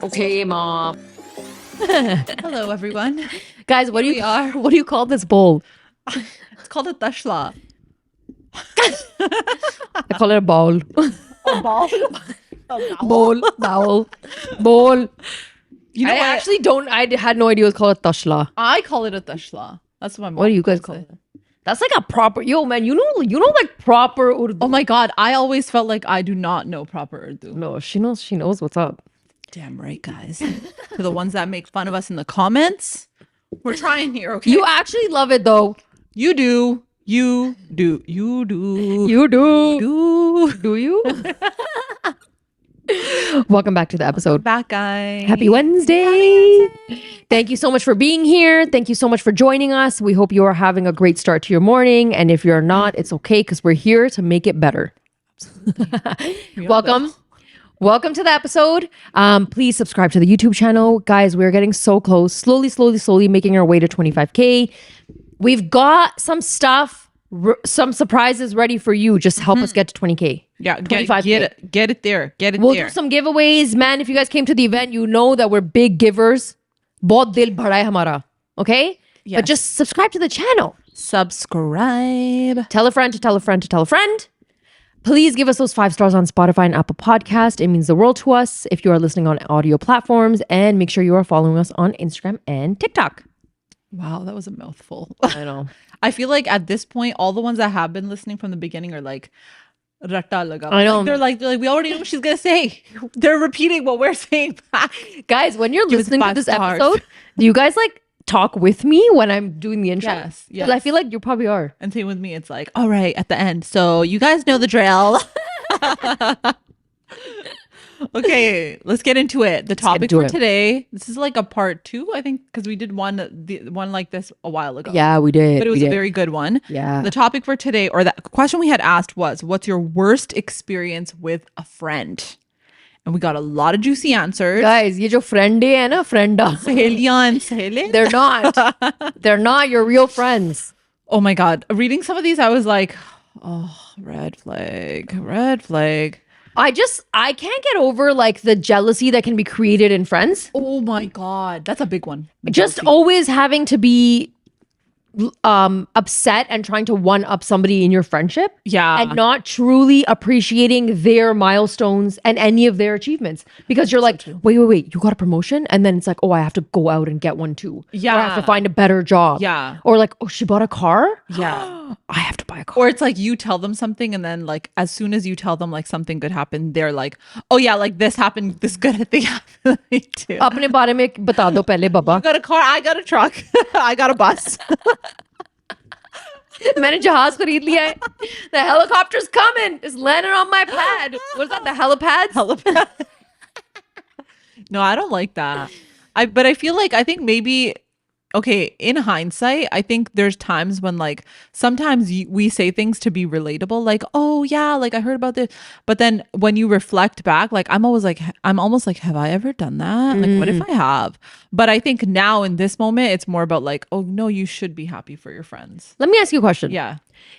Okay, Mom. Hello, everyone. Guys, what do you call this bowl? It's called a tashla. I call it a bowl. A ball? Bowl. You know I what? actually don't. I had no idea it was called a tashla. I call it a tashla. That's what my mom What do you guys call it? That's like a proper. Yo, man, you know, like proper Urdu. Oh my God. I always felt like I do not know proper Urdu. No, she knows. She knows what's up. Damn right, guys. To the ones that make fun of us in the comments, we're trying here, okay? You actually love it though. You do. You do. You do. You do. do. Do you? Welcome back to the episode. Back, guys. Happy Wednesday. Thank you so much for being here. Thank you so much for joining us. We hope you are having a great start to your morning. And if you're not, it's okay because we're here to make it better. Welcome. Welcome to the episode. Please subscribe to the YouTube channel. Guys, we're getting so close. Slowly making our way to 25K. We've got some stuff, some surprises ready for you. Just help us get to 20K. Yeah, 25K. Get it there. Get it We'll there. do some giveaways. Man, if you guys came to the event, you know that we're big givers. Bahut dil bhada hai hamara. Okay? Yes. But just subscribe to the channel. Subscribe. Tell a friend to tell a friend to tell a friend. Please give us those 5 stars on Spotify and Apple Podcast. It means the world to us if you are listening on audio platforms. And make sure you are following us on Instagram and TikTok. Wow, that was a mouthful. I know. I feel like at this point, all the ones that have been listening from the beginning are like, Ratta laga. I know. Like, they're like, we already know what she's going to say. They're repeating what we're saying back. Guys, when you're Give us listening to 5 this stars. episode, do you guys like talk with me when I'm doing the intro? Yes, 'Cause I feel like you probably are. And same with me. It's like, all right, at the end. So you guys know the drill. Okay, let's get into it. The topic into for it. today, this is like a part 2, I think, because we did one like this a while ago. Yeah, we did. But it was we a did. very good one. Yeah. The topic for today, or the question we had asked was, what's your worst experience with a friend? And we got a lot of juicy answers. Guys, ye jo friend hai na, frienda. Saheliyan and sahele. They're not. They're not your real friends. Oh my God. Reading some of these, I was like, oh, red flag, red flag. I can't get over like the jealousy that can be created in friends. Oh my God. That's a big one. Just always having to be upset and trying to one up somebody in your friendship. Yeah. And not truly appreciating their milestones and any of their achievements. Because you're like, wait, you got a promotion? And then it's like, oh, I have to go out and get one too. Yeah. Or I have to find a better job. Yeah. Or like, oh, she bought a car? Yeah. I have to buy a car. Or it's like you tell them something, and then like as soon as you tell them like something good happened, they're like, oh yeah, like this happened, this good thing happened to me too. अपने बारे में बता दो पहले बाबा. You got a car, I got a truck, I got a bus. मैंने जहाज खरीद लिया है. The helicopter's coming. It's landing on my pad. What is that? The helipads? No, I don't like that. But I feel like I think maybe, okay, in hindsight, I think there's times when like sometimes we say things to be relatable, like, oh yeah, like I heard about this. But then when you reflect back, like I'm almost like, have I ever done that? Like, what if I have? But I think now in this moment, it's more about like, oh no, you should be happy for your friends. Let me ask you a question. Yeah.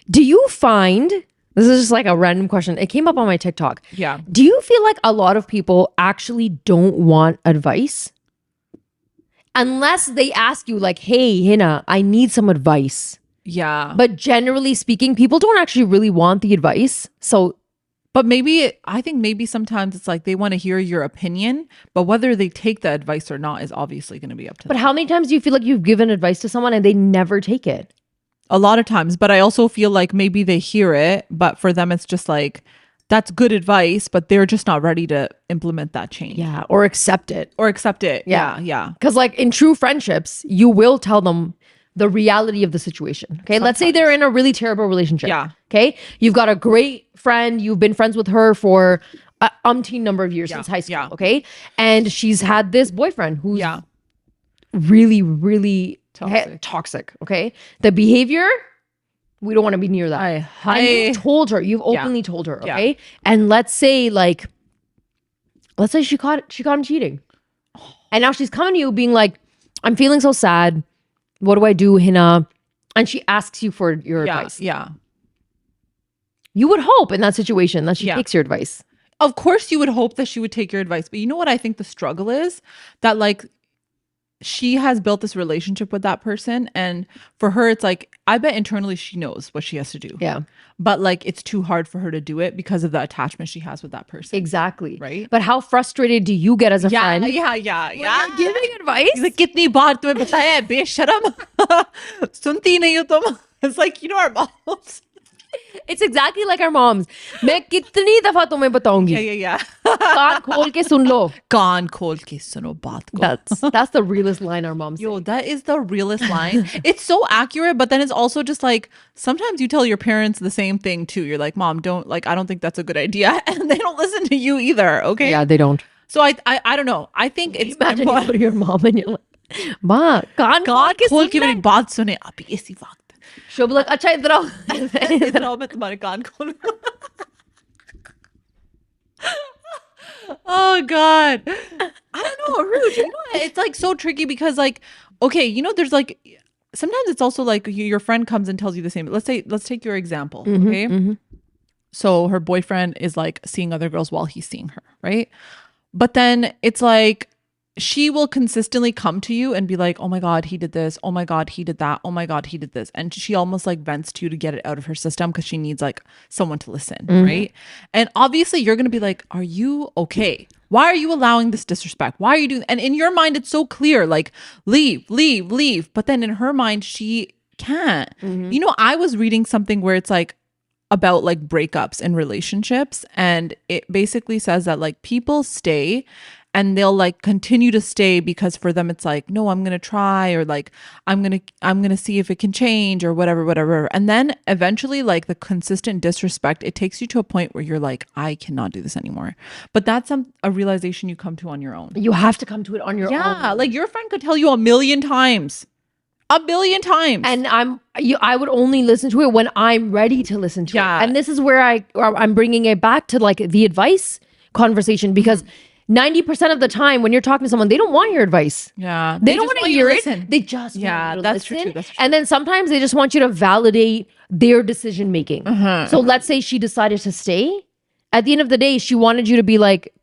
Do you find, this is just like a random question. It came up on my TikTok. Yeah. Do you feel like a lot of people actually don't want advice? Unless they ask you like, hey, Hina, I need some advice. Yeah. But generally speaking, people don't actually really want the advice. So But maybe, I think maybe sometimes it's like they want to hear your opinion, but whether they take the advice or not is obviously going to be up to them. but how many times do you feel like you've given advice to someone and they never take it? A lot of times, but I also feel like maybe they hear it, but for them it's just like, that's good advice, but they're just not ready to implement that change. Yeah, or accept it. Or accept it. Yeah. Yeah. Because like in true friendships, you will tell them the reality of the situation. Okay. Let's say they're in a really terrible relationship. Yeah. Okay. You've got a great friend. You've been friends with her for an umpteen number of years since high school. Yeah. Okay. And she's had this boyfriend who's Yeah. really, really Toxic. toxic. Okay. The behavior, we don't want to be near that. And you've told her, you've openly told her. Yeah. Okay. And let's say she caught him cheating. And now she's coming to you being like, I'm feeling so sad. What do I do, Hina? And she asks you for your advice. Yeah. You would hope in that situation that she Yeah. takes your advice. of course you would hope that she would take your advice. But you know what I think the struggle is? That like she has built this relationship with that person. And for her, it's like, I bet internally she knows what she has to do. Yeah. But like, it's too hard for her to do it because of the attachment she has with that person. Exactly. Right. But how frustrated do you get as a friend? Yeah. When you're giving advice? Like, kitni baar tumhe bataya hai, besharam. Sunti nahi ho tum. It's like, you know, our moms. It's exactly like our moms. मैं कितनी दफा तुम्हें बताऊंगी. Yeah. कान खोल के सुन लो. Kaan khol ke suno baat ko. That's the realest line our moms say. Yo, that is the realest line. It's so accurate, but then it's also just like sometimes you tell your parents the same thing too. You're like, Mom, I don't think that's a good idea. And they don't listen to you either. Okay. Yeah, they don't. So I don't know. I think it's Imagine you go to your mom and you're like, Ma, can't khol ke मेरी बात सुने अभी इसी वक्त. She'll be like, अच्छा इधर आओ. इधर आओ मैं तुम्हारे कान खोलूं. Oh God. I don't know, Ruj. You know, it's like so tricky because like, okay, you know, there's like sometimes it's also like your friend comes and tells you the same. Let's take your example. Okay. So her boyfriend is like seeing other girls while he's seeing her, right? But then it's like she will consistently come to you and be like, oh my God, he did this. Oh my God, he did that. Oh my God, he did this. And she almost like vents to you to get it out of her system because she needs like someone to listen, right? And obviously you're going to be like, are you okay? Why are you allowing this disrespect? Why are you doing? And in your mind, it's so clear, like leave. But then in her mind, she can't. You know, I was reading something where it's like about like breakups in relationships. And it basically says that like people stay and they'll like continue to stay because for them it's like, no, I'm going to try, or like I'm going to see if it can change or whatever. And then eventually like the consistent disrespect, it takes you to a point where you're like, I cannot do this anymore. But that's a realization you come to on your own. You have to come to it on your own. Yeah, like your friend could tell you a million times. And I would only listen to it when I'm ready to listen to it. And this is where I'm bringing it back to like the advice conversation, because 90% of the time when you're talking to someone, they don't want your advice. Yeah. They don't want to hear it. They just want you to listen. True. That's true. And then sometimes they just want you to validate their decision making. So let's say she decided to stay. At the end of the day, she wanted you to be like,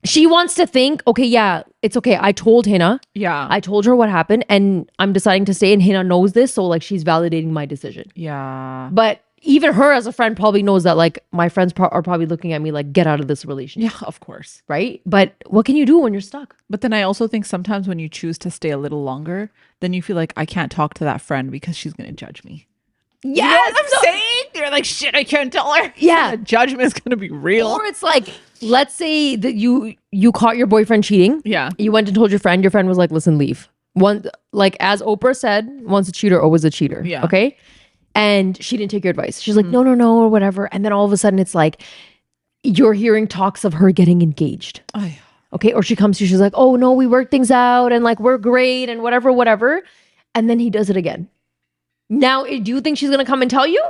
she wants to think, okay, yeah, it's okay. I told Hina. Yeah. I told her what happened and I'm deciding to stay, and Hina knows this. So like she's validating my decision. Yeah. But even her as a friend probably knows that like my friends are probably looking at me like, get out of this relationship. Yeah, of course. Right? But what can you do when you're stuck? But then I also think sometimes when you choose to stay a little longer, then you feel like I can't talk to that friend because she's going to judge me. Yeah, you know what I'm saying? You're like, shit, I can't tell her. Yeah. The judgment is going to be real. Or it's like, let's say that you caught your boyfriend cheating. Yeah. You went and told your friend was like, listen, leave. Like as Oprah said, once a cheater, always a cheater. Yeah. Okay? And she didn't take your advice. She's like, no, or whatever. And then all of a sudden it's like, you're hearing talks of her getting engaged. Okay? Or she comes to you, she's like, oh no, we worked things out and like, we're great and whatever. And then he does it again. Now, do you think she's going to come and tell you?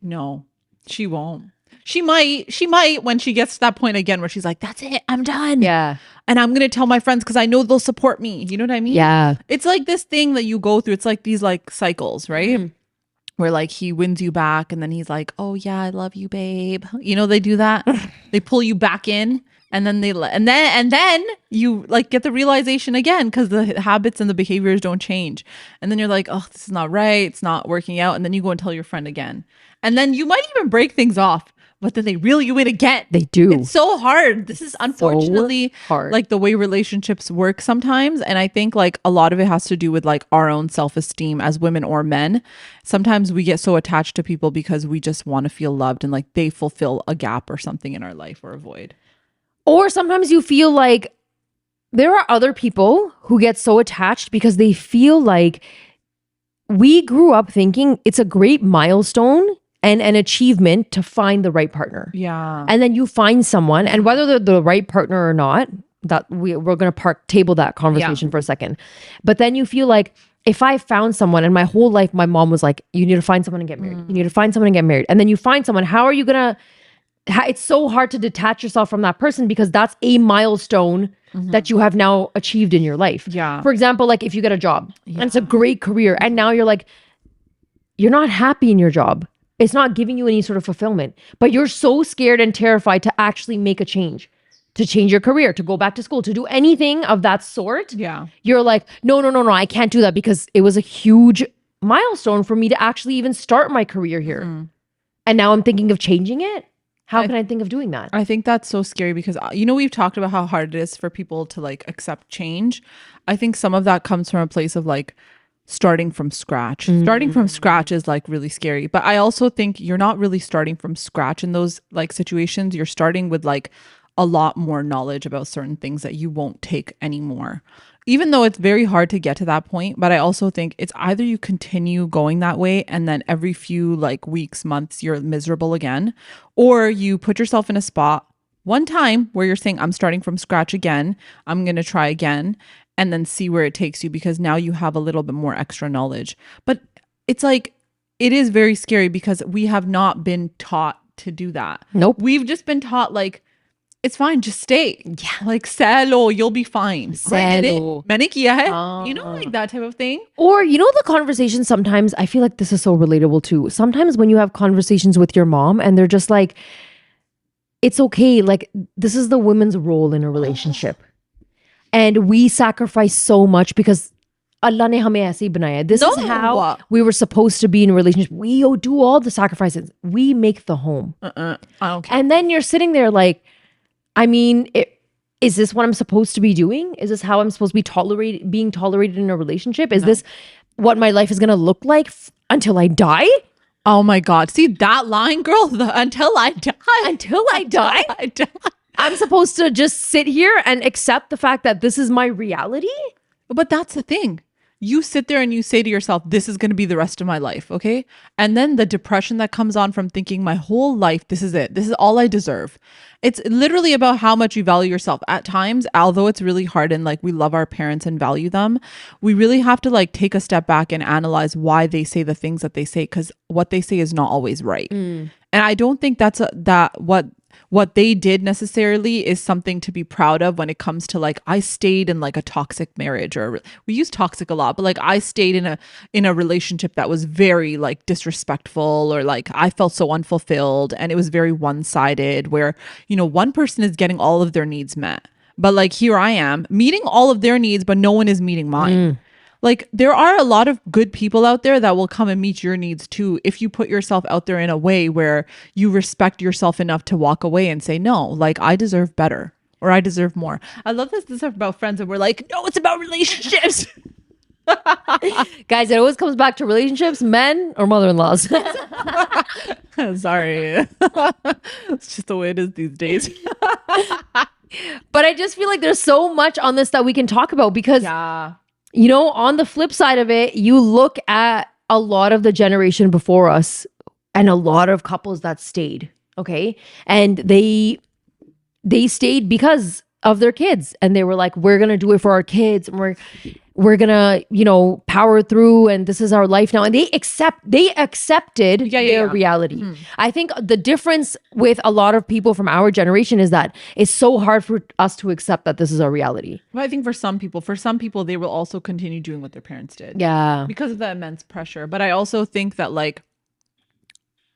No, she won't. She might when she gets to that point again where she's like, that's it, I'm done. Yeah. And I'm going to tell my friends because I know they'll support me. You know what I mean? Yeah. It's like this thing that you go through. It's like these like cycles, right? Where like he wins you back and then he's like, oh yeah, I love you, babe. You know, they do that. They pull you back in. And then then you like get the realization again because the habits and the behaviors don't change. And then you're like, oh, this is not right. It's not working out. And then you go and tell your friend again. And then you might even break things off, but then they reel you in again. They do. It's so hard. This is unfortunately so hard. Like the way relationships work sometimes. And I think like a lot of it has to do with like our own self-esteem as women or men. Sometimes we get so attached to people because we just want to feel loved and like they fulfill a gap or something in our life or a void. Or sometimes you feel like there are other people who get so attached because they feel like we grew up thinking it's a great milestone and an achievement to find the right partner. Yeah. And then you find someone, and whether they're the right partner or not, that we're going to table that conversation for a second. But then you feel like if I found someone, and my whole life my mom was like, you need to find someone and get married. You need to find someone and get married. And then you find someone, how are you going to it's so hard to detach yourself from that person because that's a milestone that you have now achieved in your life. Yeah. For example, like if you get a job and it's a great career and now you're like, you're not happy in your job. It's not giving you any sort of fulfillment. But you're so scared and terrified to actually make a change, to change your career, to go back to school, to do anything of that sort. Yeah. You're like, no, I can't do that because it was a huge milestone for me to actually even start my career here. And now I'm thinking of changing it. How can I think of doing that? I think that's so scary because, we've talked about how hard it is for people to like accept change. I think some of that comes from a place of like starting from scratch. Starting from scratch is like really scary. But I also think you're not really starting from scratch in those like situations. You're starting with like a lot more knowledge about certain things that you won't take anymore. Even though it's very hard to get to that point, but I also think it's either you continue going that way and then every few like weeks, months, you're miserable again, or you put yourself in a spot one time where you're saying, I'm starting from scratch again, I'm going to try again, and then see where it takes you because now you have a little bit more extra knowledge. But it's like, it is very scary because we have not been taught to do that. Nope. We've just been taught like, it's fine, just stay. Yeah. Like, salo, you'll be fine. Salo. Maine kiya hai. Like that type of thing. Or, the conversation sometimes, I feel like this is so relatable too. Sometimes when you have conversations with your mom and they're just like, it's okay. Like, this is the women's role in a relationship. And we sacrifice so much because Allah ne hame aise hi banaya. This is how we were supposed to be in a relationship. We do all the sacrifices. We make the home. Okay. And then you're sitting there like, I mean, is this what I'm supposed to be doing? Is this how I'm supposed to be being tolerated in a relationship? Is this what my life is going to look like until I die? Oh my God. See that line, girl? Until I die. Until I die? I'm supposed to just sit here and accept the fact that this is my reality? But that's the thing. You sit there and you say to yourself, this is going to be the rest of my life, okay? And then the depression that comes on from thinking my whole life, this is it. This is all I deserve. It's literally about how much you value yourself. At times, although it's really hard and like we love our parents and value them, we really have to like take a step back and analyze why they say the things that they say because what they say is not always right. And I don't think that's what they did necessarily is something to be proud of when it comes to like I stayed in like a toxic marriage, or we use toxic a lot, but like I stayed in a relationship that was very like disrespectful, or like I felt so unfulfilled and it was very one-sided where one person is getting all of their needs met, but like here I am meeting all of their needs but no one is meeting mine. Like there are a lot of good people out there that will come and meet your needs too if you put yourself out there in a way where you respect yourself enough to walk away and say, no, like I deserve better or I deserve more. I love this is about friends and we're like, no, it's about relationships. Guys, it always comes back to relationships, men or mother-in-laws. Sorry. It's just the way it is these days. But I just feel like there's so much on this that we can talk about because on the flip side of it, you look at a lot of the generation before us and a lot of couples that stayed, okay? And they stayed because of their kids. And they were like, we're going to do it for our kids. And we're going to, power through. And this is our life now. And they accepted their reality. I think the difference with a lot of people from our generation is that it's so hard for us to accept that this is our reality. Well, I think for some people, they will also continue doing what their parents did. Yeah. Because of the immense pressure. But I also think that like,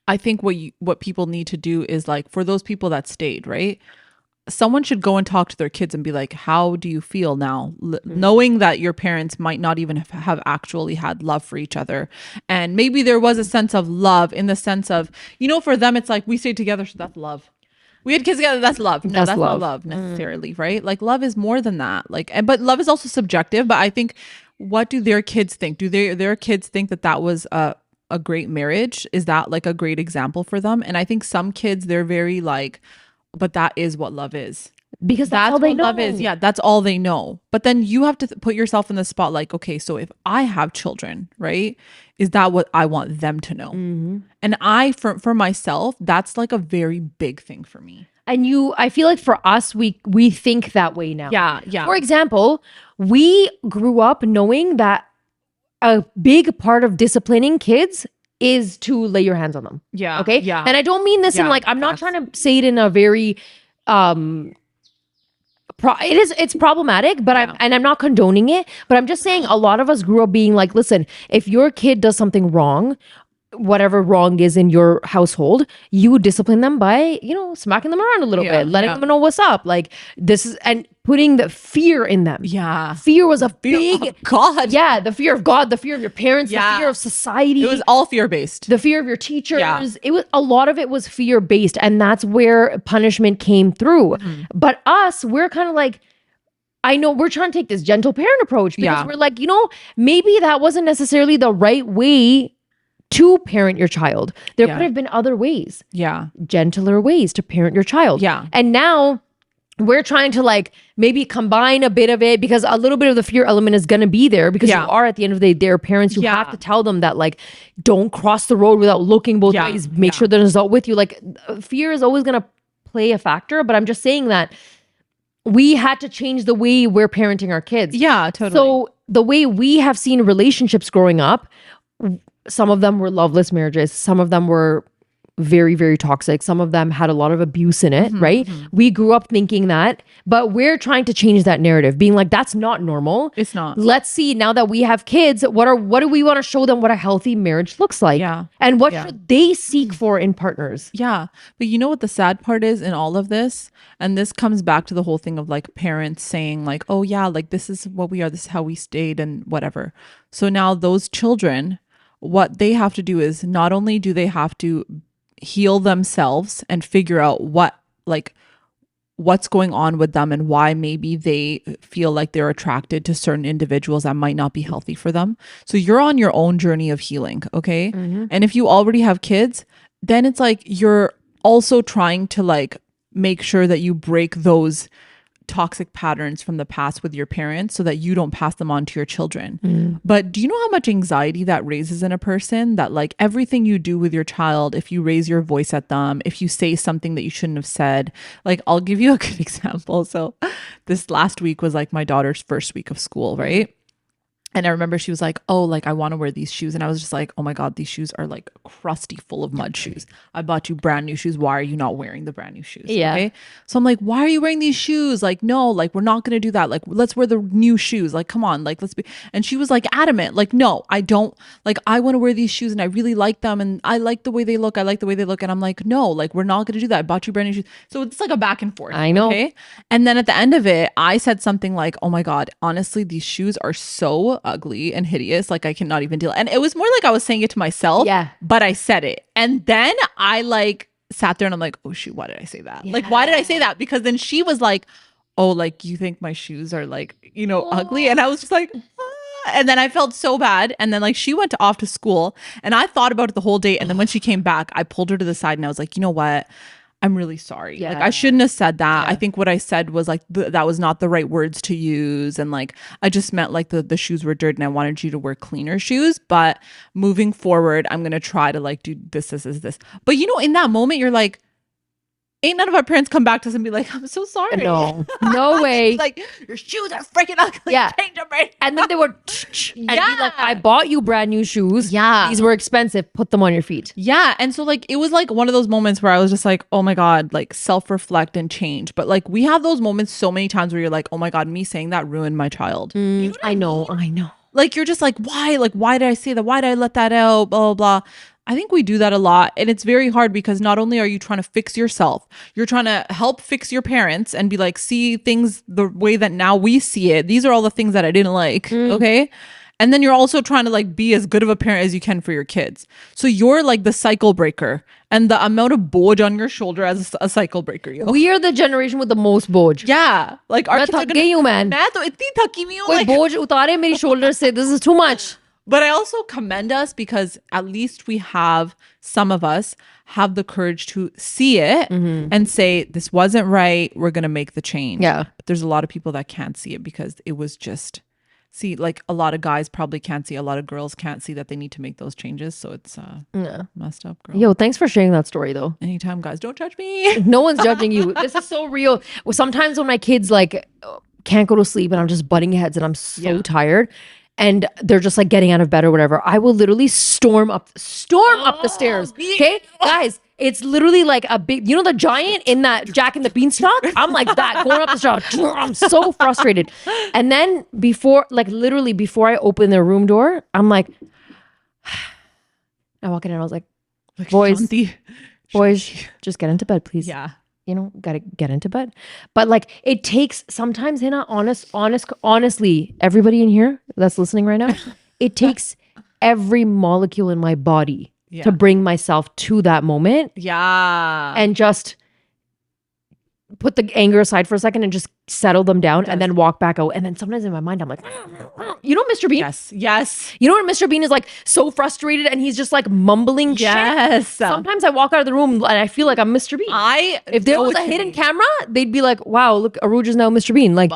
I think what people need to do is like, for those people that stayed, right? Someone should go and talk to their kids and be like, how do you feel now? Knowing that your parents might not even have actually had love for each other. And maybe there was a sense of love in the sense of, for them, it's like we stayed together. So that's love. We had kids together. That's love. No, that's not love necessarily, right? Like love is more than that. But love is also subjective. But I think, what do their kids think? Do their kids think that was a great marriage? Is that like a great example for them? And I think some kids, they're very like, but that is what love is. Because that's all they know. Love is. Yeah, that's all they know. But then you have to put yourself in the spot like, okay, so if I have children, right? Is that what I want them to know? And for myself, that's like a very big thing for me. And I feel like for us, we think that way now. Yeah. For example, we grew up knowing that a big part of disciplining kids is to lay your hands on them. Yeah. Okay. Yeah. And I don't mean this in like, I'm not trying to say it in a very, it's problematic, but I'm not condoning it, but I'm just saying a lot of us grew up being like, listen, if your kid does something wrong, whatever wrong is in your household, you would discipline them by, smacking them around a little bit, letting them know what's up. Like this is, and putting the fear in them. Yeah. Fear was a big, God. Yeah. The fear of God, the fear of your parents, the fear of society. It was all fear-based. The fear of your teachers. Yeah. It was, a lot of it was fear-based, and that's where punishment came through. But us, we're kind of like, I know we're trying to take this gentle parent approach because we're like, maybe that wasn't necessarily the right way to parent your child. There could have been other ways. Yeah. Gentler ways to parent your child. Yeah. And now we're trying to like maybe combine a bit of it, because a little bit of the fear element is going to be there, because you are, at the end of the day, their parents. You have to tell them that, like, don't cross the road without looking both ways. Make sure there's an adult with you. Like, fear is always going to play a factor, but I'm just saying that we had to change the way we're parenting our kids. Yeah, totally. So the way we have seen relationships growing up, some of them were loveless marriages. Some of them were very, very toxic. Some of them had a lot of abuse in it, right? We grew up thinking that, but we're trying to change that narrative, being like, that's not normal. It's not. Let's see, now that we have kids, what do we want to show them what a healthy marriage looks like? Yeah. And what should they seek for in partners? Yeah. But you know what the sad part is in all of this? And this comes back to the whole thing of like parents saying like, oh yeah, like this is what we are, this is how we stayed and whatever. So now those children, what they have to do is, not only do they have to heal themselves and figure out what's going on with them and why maybe they feel like they're attracted to certain individuals that might not be healthy for them. So you're on your own journey of healing, okay? And if you already have kids, then it's like you're also trying to like make sure that you break those toxic patterns from the past with your parents so that you don't pass them on to your children. But do you know how much anxiety that raises in a person, that like everything you do with your child, if you raise your voice at them, if you say something that you shouldn't have said, like I'll give you a good example. So this last week was like my daughter's first week of school, right? And I remember she was like, oh, like I want to wear these shoes. And I was just like, oh my God, these shoes are like crusty, full of mud shoes. I bought you brand new shoes. Why are you not wearing the brand new shoes? Yeah. Okay. So I'm like, why are you wearing these shoes? Like, no, like we're not going to do that. Like, let's wear the new shoes. Like, come on, like let's be. And she was like adamant, like, no, I don't. Like, I want to wear these shoes and I really like them. And I like the way they look. I like the way they look. And I'm like, no, like we're not going to do that. I bought you brand new shoes. So it's like a back and forth. I know. Okay. And then at the end of it, I said something like, oh my God, honestly, these shoes are so ugly and hideous, like I cannot even deal. And it was more like I was saying it to myself, but I said it. And then I like sat there and I'm like, oh shoot, why did I say that? Like, why did I say that? Because then she was like, oh, like you think my shoes are like, ugly? And I was just like, ah. And then I felt so bad. And then like she went off to school and I thought about it the whole day. And then when she came back, I pulled her to the side and I was like, you know what? I'm really sorry. Like I shouldn't have said that. I think what I said was like, that was not the right words to use. And like, I just meant like the shoes were dirty and I wanted you to wear cleaner shoes. But moving forward, I'm going to try to like do this. But in that moment, you're like, ain't none of our parents come back to us and be like, I'm so sorry. No way. Like, your shoes are freaking ugly. Yeah. Change them right now. And then they were, and be like, I bought you brand new shoes. Yeah. These were expensive. Put them on your feet. Yeah. And so like, it was like one of those moments where I was just like, oh my God, like self-reflect and change. But like, we have those moments so many times where you're like, oh my God, me saying that ruined my child. I know. Like, you're just like, why? Like, why did I say that? Why did I let that out? Blah, blah, blah. I think we do that a lot. And it's very hard because not only are you trying to fix yourself, you're trying to help fix your parents and be like, see things the way that now we see it. These are all the things that I didn't like. Okay. And then you're also trying to like be as good of a parent as you can for your kids. So you're like the cycle breaker, and the amount of boj on your shoulder as a cycle breaker. We are the generation with the most boj. Yeah. Like our kids are gonna, man. मैं तो इतनी थकी हुई हूँ. कोई बोझ उतारे मेरी shoulder से. This is too much. But I also commend us because at least some of us have the courage to see it and say, this wasn't right. We're going to make the change. Yeah. But there's a lot of people that can't see it because it was just, like a lot of guys probably can't see, a lot of girls can't see that they need to make those changes. So it's messed up, girl. Yo, thanks for sharing that story though. Anytime, guys, don't judge me. No one's judging you. This is so real. Well, sometimes when my kids like can't go to sleep and I'm just butting heads and I'm so tired, and they're just like getting out of bed or whatever, I will literally storm up the stairs. Okay, guys, it's literally like a big, the giant in that Jack and the Beanstalk. I'm like that going up the stairs. I'm so frustrated. And then before I open their room door, I'm like, I walk in and I was like, Like, boys, Shanti. boys, just get into bed, please. Yeah. You know, gotta get into bed. But like, it takes sometimes, Hina, honestly, everybody in here that's listening right now, it takes every molecule in my body to bring myself to that moment. Yeah. And just put the anger aside for a second and just settle them down and then walk back out. And then sometimes in my mind, I'm like, you know, Mr. Bean? Yes. You know when Mr. Bean is like so frustrated and he's just like mumbling shit? Sometimes I walk out of the room and I feel like I'm Mr. Bean. If there was a hidden camera, they'd be like, wow, look, Uruje is now Mr. Bean. Like,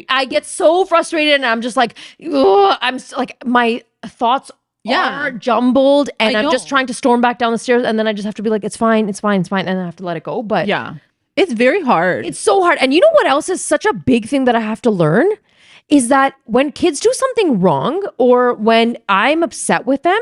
I get so frustrated and I'm just like, I'm like, my thoughts are jumbled and I'm just trying to storm back down the stairs and then I just have to be like, it's fine. And then I have to let it go. But yeah, it's very hard. It's so hard. And you know what else is such a big thing that I have to learn is that when kids do something wrong or when I'm upset with them,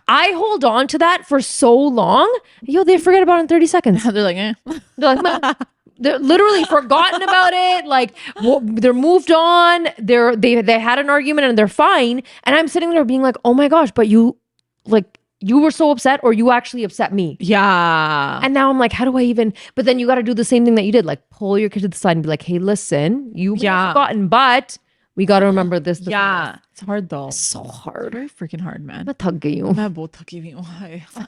I hold on to that for so long. They forget about it in 30 seconds. They're like, They're like, they're literally forgotten about it. Like they're moved on. They had an argument and they're fine. And I'm sitting there being like, oh my gosh, but you were so upset or you actually upset me. Yeah. And now I'm like, how do I even, but then you got to do the same thing that you did. Like pull your kid to the side and be like, hey, listen, you've forgotten, but we got to remember this. It's hard though. It's so hard. Very freaking hard, man. मैं थक गई हूँ. मैं बहुत थकी हुई हूँ.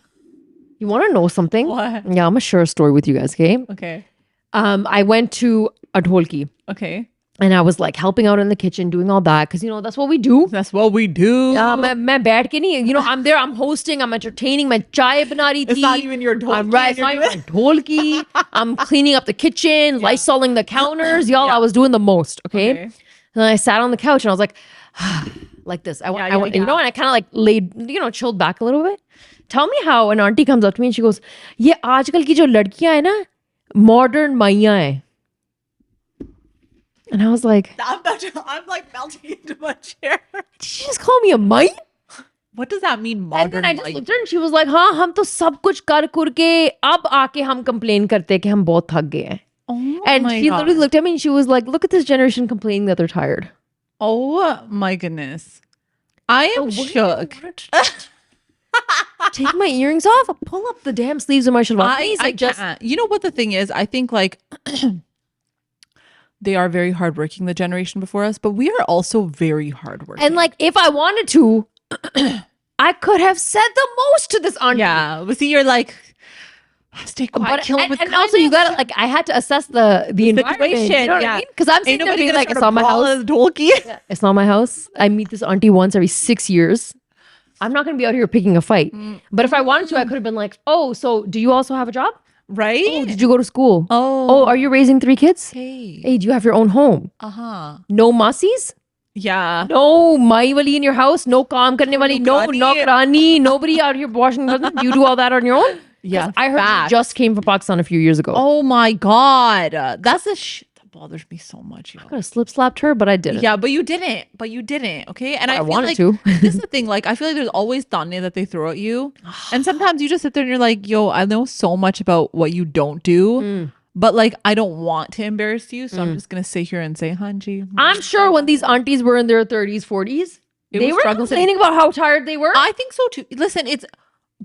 You want to know something? What? Yeah, I'm going to share a story with you guys, okay? Okay. I went to a dholki. Okay. And I was like helping out in the kitchen, doing all that. Because, that's what we do. That's what we do. मैं बैठ के नहीं, I'm there, I'm hosting, I'm entertaining, मैं चाय बना रही थी. It's not even your dholki. I'm right, it's not even my dholki. I'm cleaning up the kitchen, lysoling the counters. Y'all, I was doing the most, okay? And I sat on the couch and I was like, like this. I went, and I kind of like laid, chilled back a little bit. Tell me how an auntie comes up to me and she goes, ये आजकल की जो लड़कियां हैं ना, modern माइयां हैं. And I was like, I'm like melting into my chair. Did she just call me a mite? What does that mean, modern? And then I just looked at her and she was like, हाँ हम तो सब कुछ कर के अब आके हम complain करते हैं कि हम बहुत थक गए हैं. And she literally looked at me and she was like, look at this generation complaining that they're tired. Oh my goodness. I am shook. Take my earrings off. I'll pull up the damn sleeves of my shalwar. I just can't. You know what the thing is? I think like they are very hardworking, the generation before us, but we are also very hardworking. And like, if I wanted to, I could have said the most to this auntie. Yeah, but see, you're like, stay quiet, kill him with and also you gotta like, I had to assess the environment. Situation. You know what I mean? Because I'm sitting there being like, it's not my house. Yeah. It's not my house. I meet this auntie once every 6 years. I'm not gonna be out here picking a fight. But if I wanted to, I could have been like, oh, so do you also have a job? Right? Oh, did you go to school? Oh, are you raising 3 kids? Hey, do you have your own home? No masis? Yeah. No mai wali in your house? No kaam karne wali? No nokrani? Nobody out here washing the You do all that on your own? Yeah. I heard you just came from Pakistan a few years ago. Oh my God. That's the shit that bothers me so much. I could have slip slapped her, but I didn't. Yeah, but you didn't. Okay. And I feel wanted like, to. This is the thing. Like, I feel like there's always tane that they throw at you. And sometimes you just sit there and you're like, yo, I know so much about what you don't do. But like, I don't want to embarrass you. So I'm just going to sit here and say, Hanji. I'm sure when these aunties were in their 30s, 40s, they were complaining about how tired they were. I think so too. Listen,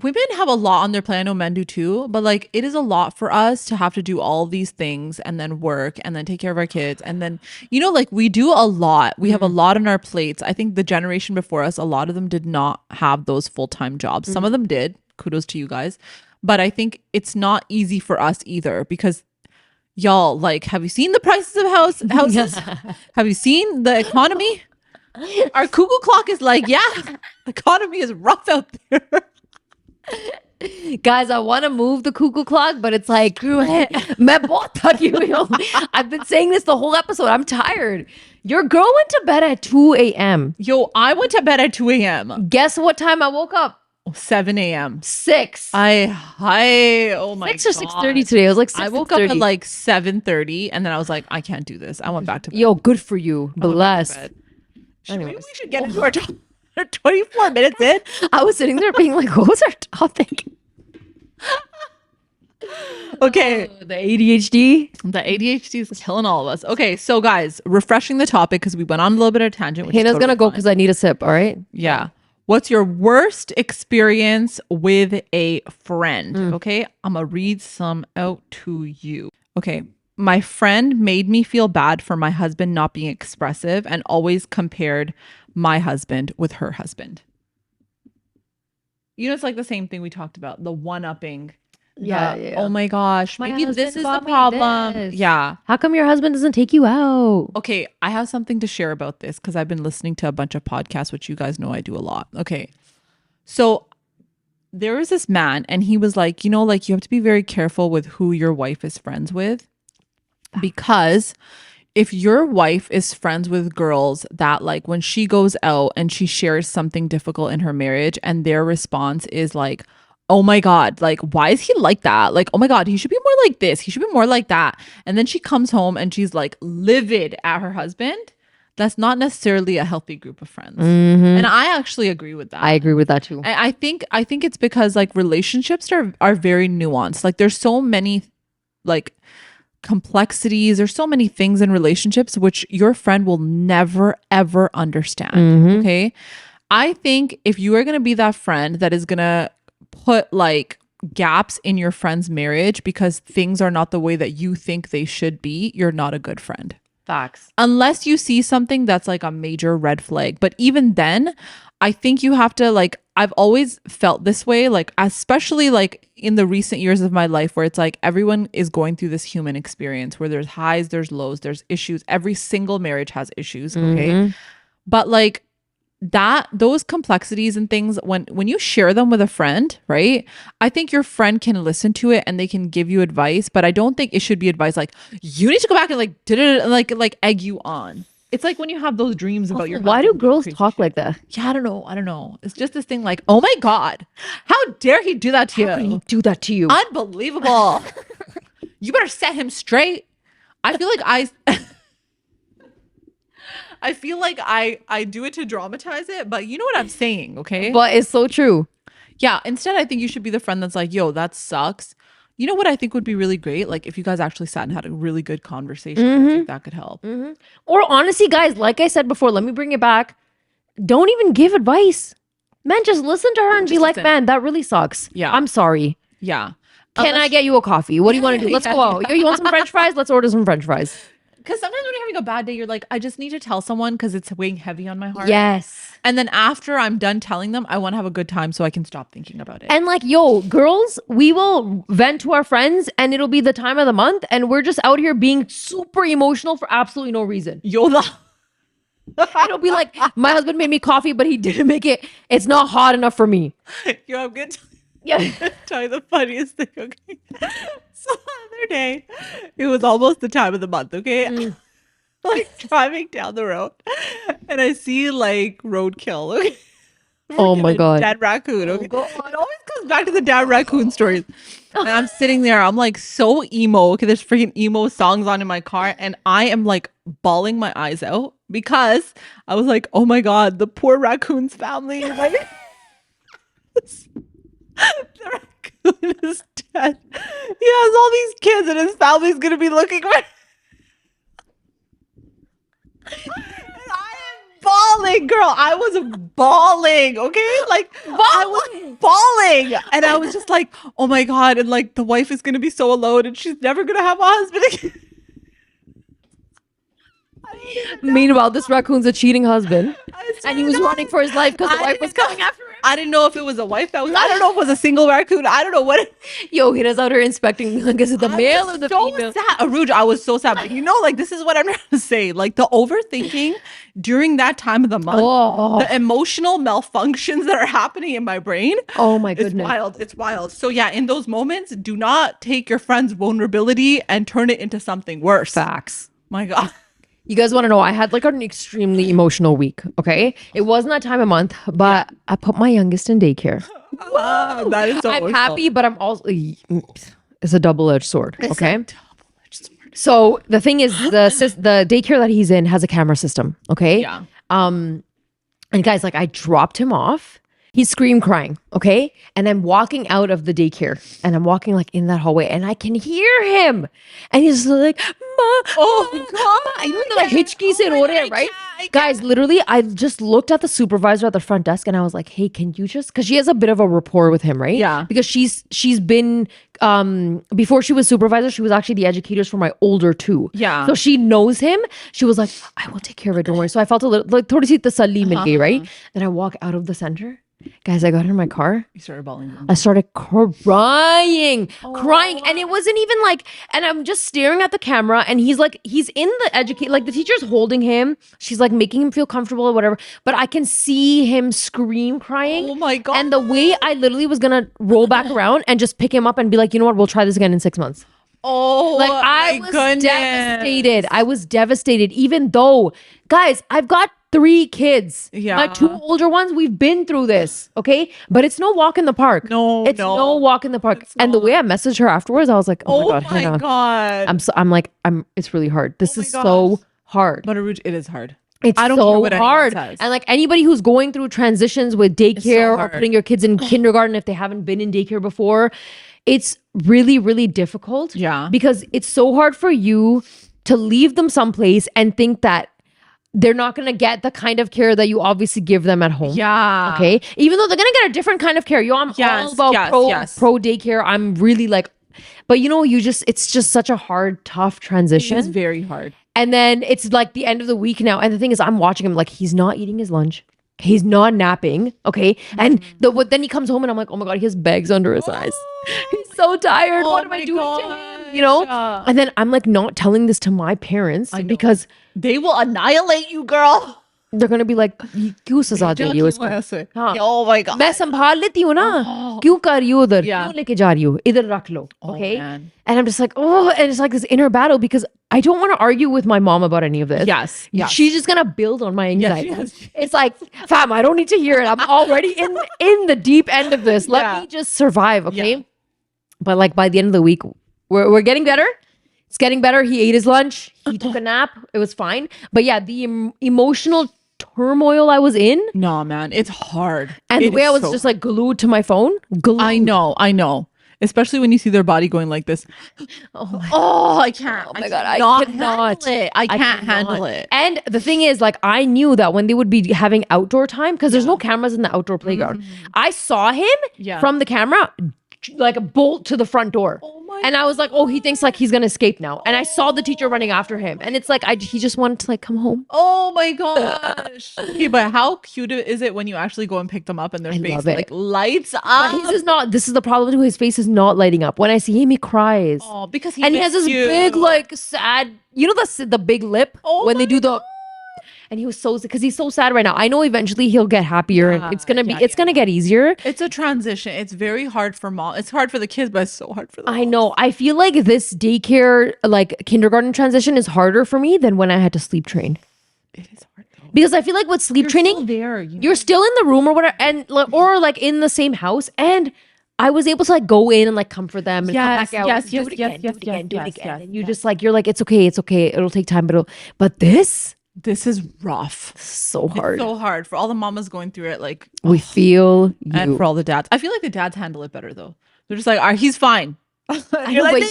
women have a lot on their plate. I know men do too, but like it is a lot for us to have to do all these things and then work and then take care of our kids. And then, like we do a lot. We have a lot on our plates. I think the generation before us, a lot of them did not have those full-time jobs. Some of them did. Kudos to you guys. But I think it's not easy for us either because y'all, like, have you seen the prices of houses? Have you seen the economy? Our cuckoo clock is like, yeah, the economy is rough out there. Guys, I want to move the cuckoo clock, but it's like, मैं बहुत थकी हुई हूँ. I've been saying this the whole episode. I'm tired. Your girl went to bed at 2 a.m. Yo, I went to bed at 2 a.m. Guess what time I woke up? 7 a.m. 6. Oh my 6 or God. 6:30 today. I was like 6:30. I woke up at like 7:30 and then I was like, I can't do this. I went back to bed. Yo, good for you. Bless. Maybe we should get into our 24 minutes in. I was sitting there being like, what was our topic? Okay. The ADHD. The ADHD is killing all of us. Okay, so guys, refreshing the topic because we went on a little bit of a tangent. Hannah's gonna go because I need a sip. All right. Yeah. What's your worst experience with a friend? Okay. I'm going to read some out to you. Okay. My friend made me feel bad for my husband not being expressive and always compared my husband with her husband. You know, it's like the same thing we talked about, the one-upping. Yeah. Oh my gosh, My maybe this husband is the bought me problem. this. Yeah. How come your husband doesn't take you out? Okay, I have something to share about this because I've been listening to a bunch of podcasts, which you guys know I do a lot. Okay. So there was this man and he was like, you know, like you have to be very careful with who your wife is friends with, because if your wife is friends with girls that like when she goes out and she shares something difficult in her marriage and their response is like, oh my God, like, why is he like that? Like, oh my God, he should be more like this. He should be more like that. And then she comes home and she's like livid at her husband. That's not necessarily a healthy group of friends. And I actually agree with that. I agree with that too. I think it's because like relationships are very nuanced. Like there's so many like complexities, there's so many things in relationships which your friend will never ever understand. Okay. I think if you are going to be that friend that is going to put like gaps in your friend's marriage because things are not the way that you think they should be, you're not a good friend. Facts. Unless you see something that's like a major red flag. But even then, I think you have to like, I've always felt this way, like especially like in the recent years of my life where it's like everyone is going through this human experience where there's highs, there's lows, there's issues. Every single marriage has issues. Okay. But like those complexities and things, when you share them with a friend, right? I think your friend can listen to it and they can give you advice, but I don't think it should be advice like you need to go back and like egg you on. It's like when you have those dreams about your Why do husband doing girls crazy talk shit. like that? Yeah, I don't know. It's just this thing like, oh my God, how dare he do that to How can you? he do that to you? Unbelievable. You better set him straight. I feel like I feel like I do it to dramatize it, but you know what I'm saying, okay? But it's so true. Yeah, instead I think you should be the friend that's like, yo, that sucks. You know what I think would be really great? Like if you guys actually sat and had a really good conversation, I think that could help. Or honestly, guys, like I said before, let me bring it back. Don't even give advice. Man, just listen to her and be like, listen. man, that really sucks. Yeah. I'm sorry. Yeah. Can I get you a coffee? What do you want to do? Let's go out. Yo, you want some French fries? Let's order some French fries. Because sometimes when you're having a bad day, you're like, I just need to tell someone because it's weighing heavy on my heart. Yes. And then after I'm done telling them, I want to have a good time so I can stop thinking about it. And like, yo, girls, we will vent to our friends and it'll be the time of the month. And we're just out here being super emotional for absolutely no reason. It'll be like, my husband made me coffee, but he didn't make it. It's not hot enough for me. Yo, I'm good. Yeah. Tell you the funniest thing, okay? So the other day, it was almost the time of the month, okay? Like driving down the road, and I see like roadkill. Okay? Oh my God. Dead raccoon. Okay, it always comes back to the dead raccoon stories. And I'm sitting there, I'm like so emo. Okay, there's freaking emo songs on in my car, and I am like bawling my eyes out because I was like, oh my God, the poor raccoon's family. Like, the raccoon is dead. He has all these kids and his family's gonna be looking for him. And I am bawling, girl. I was bawling, okay? Like I was bawling. And I was just like, oh my God. And like the wife is gonna be so alone and she's never gonna have a husband again. Meanwhile, this raccoon's a cheating husband. And he was running for his life because the wife was coming after him. I didn't know if it was a wife that was, I don't know if it was a single raccoon. I don't know what. Yo, Hina's out here inspecting, like, is it the male or the so female? sad. Uruje, I was so sad. But you know, like, this is what I'm trying to say. Like, the overthinking during that time of the month, the emotional malfunctions that are happening in my brain. Oh my goodness. It's wild. It's wild. So yeah, in those moments, do not take your friend's vulnerability and turn it into something worse. Facts. My God. You guys want to know, I had like an extremely emotional week, okay? It wasn't that time of month, but I put my youngest in daycare. That is so I'm emotional. happy, but I'm also, it's a double-edged sword, okay? So the thing is, the daycare that he's in has a camera system, okay? Yeah. And guys, like I dropped him off He's scream crying, okay? And I'm walking out of the daycare and I'm walking like in that hallway and I can hear him. And he's like, Ma, Oh Ma, God. Ma. You know, like hitchki se ro rahe, right? Guys, literally, I just looked at the supervisor at the front desk and I was like, hey, can you just, because she has a bit of a rapport with him, right? Yeah. Because she's been, before she was supervisor, she was actually the educators for my older two. Yeah. So she knows him. She was like, I will take care of it, don't worry. So I felt a little, like, thodi si tasalli mil gayi, right? Then I walk out of the center. Guys, I got in my car. You started bawling. I started crying. And it wasn't even like, and I'm just staring at the camera and he's in the like the teacher's holding him. She's like making him feel comfortable or whatever. But I can see him scream crying. Oh my God. And the way I literally was going to roll back around and just pick him up and be like, you know what, we'll try this again in 6 months. Oh, Like I my was goodness. devastated. I was devastated, even though, guys, I've got 3 kids. Yeah. My 2 older ones, we've been through this. Okay. But it's no walk in the park. No, It's no walk in the park. And the way I messaged her afterwards, I was like, oh my God, Hina. God. It's really hard. This Oh my is so hard. But Uruje, it is hard. It's I don't care so what anyone hard. says. And like anybody who's going through transitions with daycare or hard. putting your kids in kindergarten if they haven't been in daycare before, it's really, really difficult. Yeah. Because it's so hard for you to leave them someplace and think that they're not going to get the kind of care that you obviously give them at home. Yeah. Okay. Even though they're going to get a different kind of care. I'm all about pro daycare. I'm really like, but it's just such a hard, tough transition. It's very hard. And then it's like the end of the week now. And the thing is, I'm watching him like he's not eating his lunch. He's not napping. Okay. And then he comes home and I'm like, oh my God, he has bags under his eyes. He's so tired. What am I doing to him? And then I'm like not telling this to my parents because they will annihilate you, girl. they're going to be like, क्यों सजा दे रही हो इसको? हाँ. Oh my God. मैं संभाल लेती हूँ ना. क्यों कर रही हो उधर? Yeah. क्यों लेके जा रही हो? इधर रख लो. Okay. Man. And I'm just like, oh, and it's like this inner battle because I don't want to argue with my mom about any of this. Yes. She's just gonna build on my anxiety. Yes. It's like, fam, I don't need to hear it. I'm already in the deep end of this. Let me just survive, okay? Yeah. But like by the end of the week, we're getting better. It's getting better. He ate his lunch. He took a nap. It was fine. But yeah, the emotional turmoil I was in. No, man, it's hard. And the way I was just like glued to my phone. Glued. I know. Especially when you see their body going like this. I can't. Oh my God, I cannot handle it. I can't handle it. And the thing is, like, I knew that when they would be having outdoor time, because there's no cameras in the outdoor playground, I saw him from the camera, like a bolt to the front door. And I was like, oh, he thinks like he's gonna escape now. And I saw the teacher running after him. And it's like, he just wanted to like come home. Oh my gosh. Okay, but how cute is it when you actually go and pick them up and their face like lights up? But this is the problem too. His face is not lighting up. When I see him, he cries. Oh, because he has this big, like, sad, the big lip when they do the. And he was because he's so sad right now. I know eventually he'll get happier and it's gonna get easier. It's a transition. It's very hard for mom. It's hard for the kids, but it's so hard for them. I know. I feel like this daycare, like kindergarten transition is harder for me than when I had to sleep train. It is hard though. Because I feel like with sleep training, you're still in the room or whatever, and or like in the same house, and I was able to like go in and like comfort them and come back out. Do it again. And you just like, you're like, it's okay. It'll take time, but this is rough. So hard. It's so hard for all the mamas going through it. Like we feel you. And for all the dads. I feel like the dads handle it better though. They're just like, he's fine. You're like,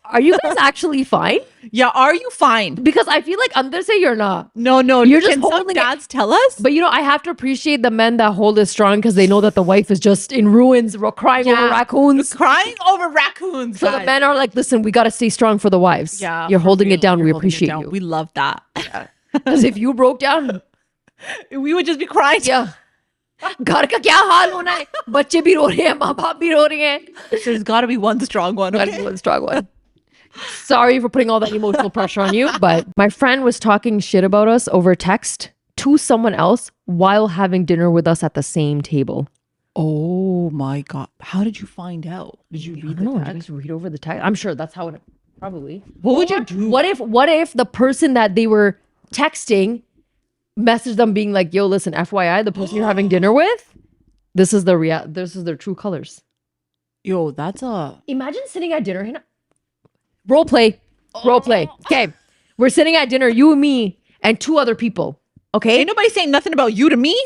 are you guys actually fine? Yeah, are you fine? Because I feel like under say you're not. No, you're just holding dads tell us. But I have to appreciate the men that hold it strong because they know that the wife is just in ruins, crying over raccoons. So the men are like, listen, we got to stay strong for the wives. Yeah, you're holding it down. We appreciate you. We love that. Because if you broke down, we would just be crying. Yeah. घर का क्या हाल होना है बच्चे भी रो रहे हैं माँ बाप भी रो रहे हैं there's got to be one strong one. Okay? One strong one. Sorry for putting all that emotional pressure on you, but my friend was talking shit about us over text to someone else while having dinner with us at the same table. Oh my God. How did you find out? Did you read the text? Just read over the text. I'm sure that's how it probably. What would you do? What if the person that they were texting messaged them being like, yo, listen, FYI, the person you're having dinner with, this is their true colors. Yo, that's imagine sitting at dinner. Role play. Okay. We're sitting at dinner, you and me and 2 other people. Okay. Ain't nobody saying nothing about you to me.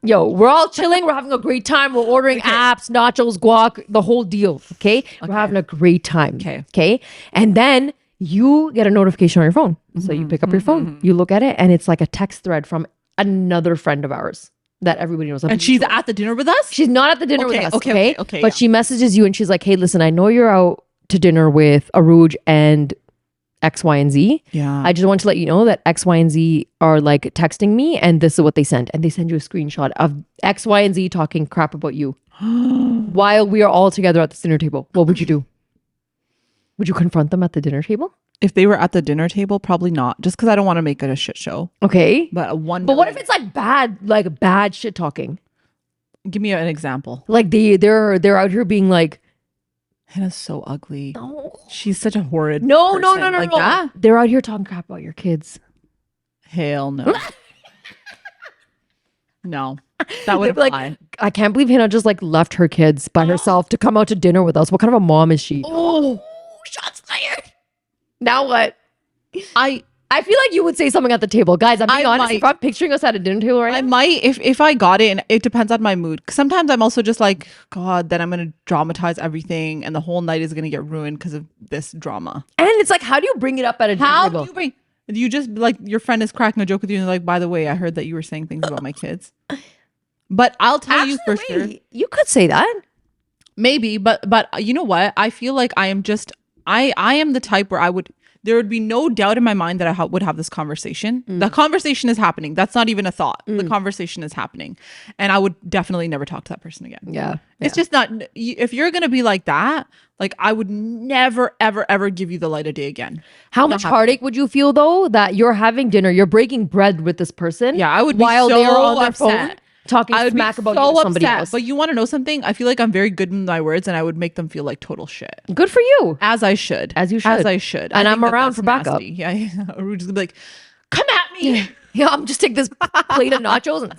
Yo, we're all chilling. We're having a great time. We're ordering apps, nachos, guac, the whole deal. Okay? We're having a great time. Okay. And then you get a notification on your phone. So you pick up your phone, you look at it, and it's like a text thread from another friend of ours that everybody knows. And she's at the dinner with us? She's not at the dinner with us. Okay. Okay. But she messages you and she's like, hey, listen, I know you're out to dinner with Uruje and X, Y, and Z. Yeah. I just want to let you know that X, Y, and Z are like texting me and this is what they sent. And they send you a screenshot of X, Y, and Z talking crap about you while we are all together at this dinner table. What would you do? Would you confront them at the dinner table? If they were at the dinner table, probably not. Just because I don't want to make it a shit show. Okay. But what if it's like bad shit talking? Give me an example. Like they're out here being like, Hina's so ugly. no. She's such a horrid No. person. Like that? They're out here talking crap about your kids. Hell no. No. That would Like, apply. I can't believe Hina just like left her kids by herself to come out to dinner with us. What kind of a mom is she? Oh, shots fired. Now what? I feel like you would say something at the table. Guys, I'm being honest. If I'm picturing us at a dinner table right now. I might, if I got it, and it depends on my mood. 'Cause sometimes I'm also just like, God, then I'm going to dramatize everything and the whole night is going to get ruined because of this drama. And it's like, how do you bring it up at a dinner How table? do you bring, you just like, your friend is cracking a joke with you and they're like, by the way, I heard that you were saying things about my kids. But I'll tell you for sure. You could say that. Maybe, but you know what? I feel like I am just, I am the type where there would be no doubt in my mind that I would have this conversation. The conversation is happening. That's not even a thought. The conversation is happening. And I would definitely never talk to that person again. Yeah. It's just not, if you're going to be like that, like I would never, ever, ever give you the light of day again. How much heartache would you feel though that you're having dinner, you're breaking bread with this person? Yeah, I would be while so they're on their upset. phone talking I would smack be about so you to somebody upset. else. But you want to know something? I feel like I'm very good with my words and I would make them feel like total shit. Good for you. As I should. As you should. As I should. And I I'm think around that's for backup. nasty. Yeah. Uruje's gonna be like, come at me. Yeah, I'm just take this plate of nachos and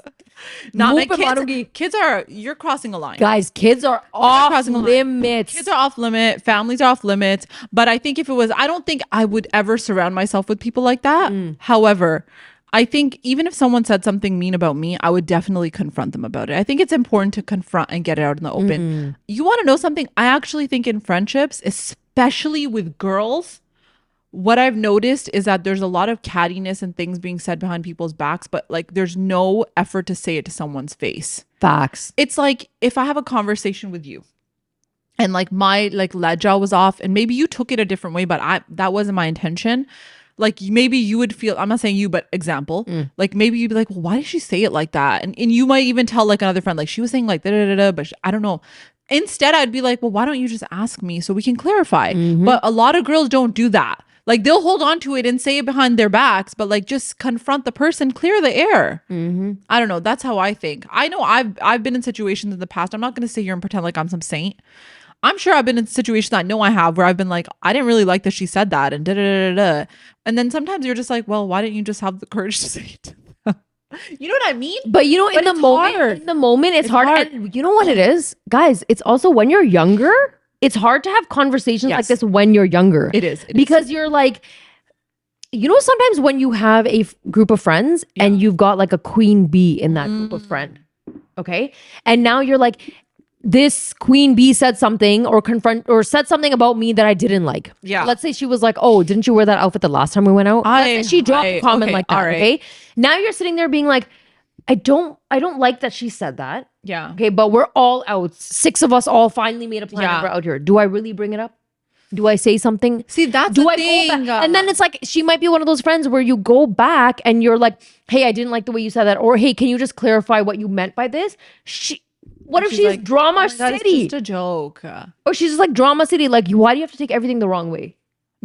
Not my whoop 'em out of- kids are, you're crossing a line. Guys, kids are off crossing the line. limits. Kids are off limit. Families are off limits. But I think I don't think I would ever surround myself with people like that. However, I think even if someone said something mean about me, I would definitely confront them about it. I think it's important to confront and get it out in the open. You want to know something? I actually think in friendships, especially with girls, what I've noticed is that there's a lot of cattiness and things being said behind people's backs, but like there's no effort to say it to someone's face. Facts. It's like if I have a conversation with you and like my like lead jaw was off and maybe you took it a different way, but that wasn't my intention. Like maybe you would feel, I'm not saying you, but example, like maybe you'd be like, well, why did she say it like that? And you might even tell like another friend, like she was saying like da-da-da-da, but I don't know. Instead, I'd be like, well, why don't you just ask me so we can clarify? But a lot of girls don't do that. Like they'll hold on to it and say it behind their backs, but like just confront the person, clear the air. I don't know. That's how I think. I know I've been in situations in the past. I'm not going to sit here and pretend like I'm some saint. I'm sure I've been in situations I know I have where I've been like, I didn't really like that she said that and da-da-da-da-da. And then sometimes you're just like, well, why didn't you just have the courage to say it? You know what I mean? But you know, in the moment, it's hard. And you know what it is? Guys, it's also when you're younger, it's hard to have conversations like this when you're younger. It is. Because you're like, you know, sometimes when you have a group of friends and you've got like a queen bee in that group of friend, okay? And now you're like, this queen bee said something or said something about me that I didn't like. Yeah. Let's say she was like, oh, didn't you wear that outfit the last time we went out? Let's say she dropped a comment like that, okay? Now you're sitting there being like, I don't like that she said that. Yeah. Okay, but we're all out. 6 of us all finally made a plan and we're out here. Do I really bring it up? Do I say something? See, that's Do the I thing. go back? And then it's like, she might be one of those friends where you go back and you're like, hey, I didn't like the way you said that. Or, hey, can you just clarify what you meant by this? What if she's like, drama oh my God, city? it's just a joke. Or she's just like drama city. Like, why do you have to take everything the wrong way?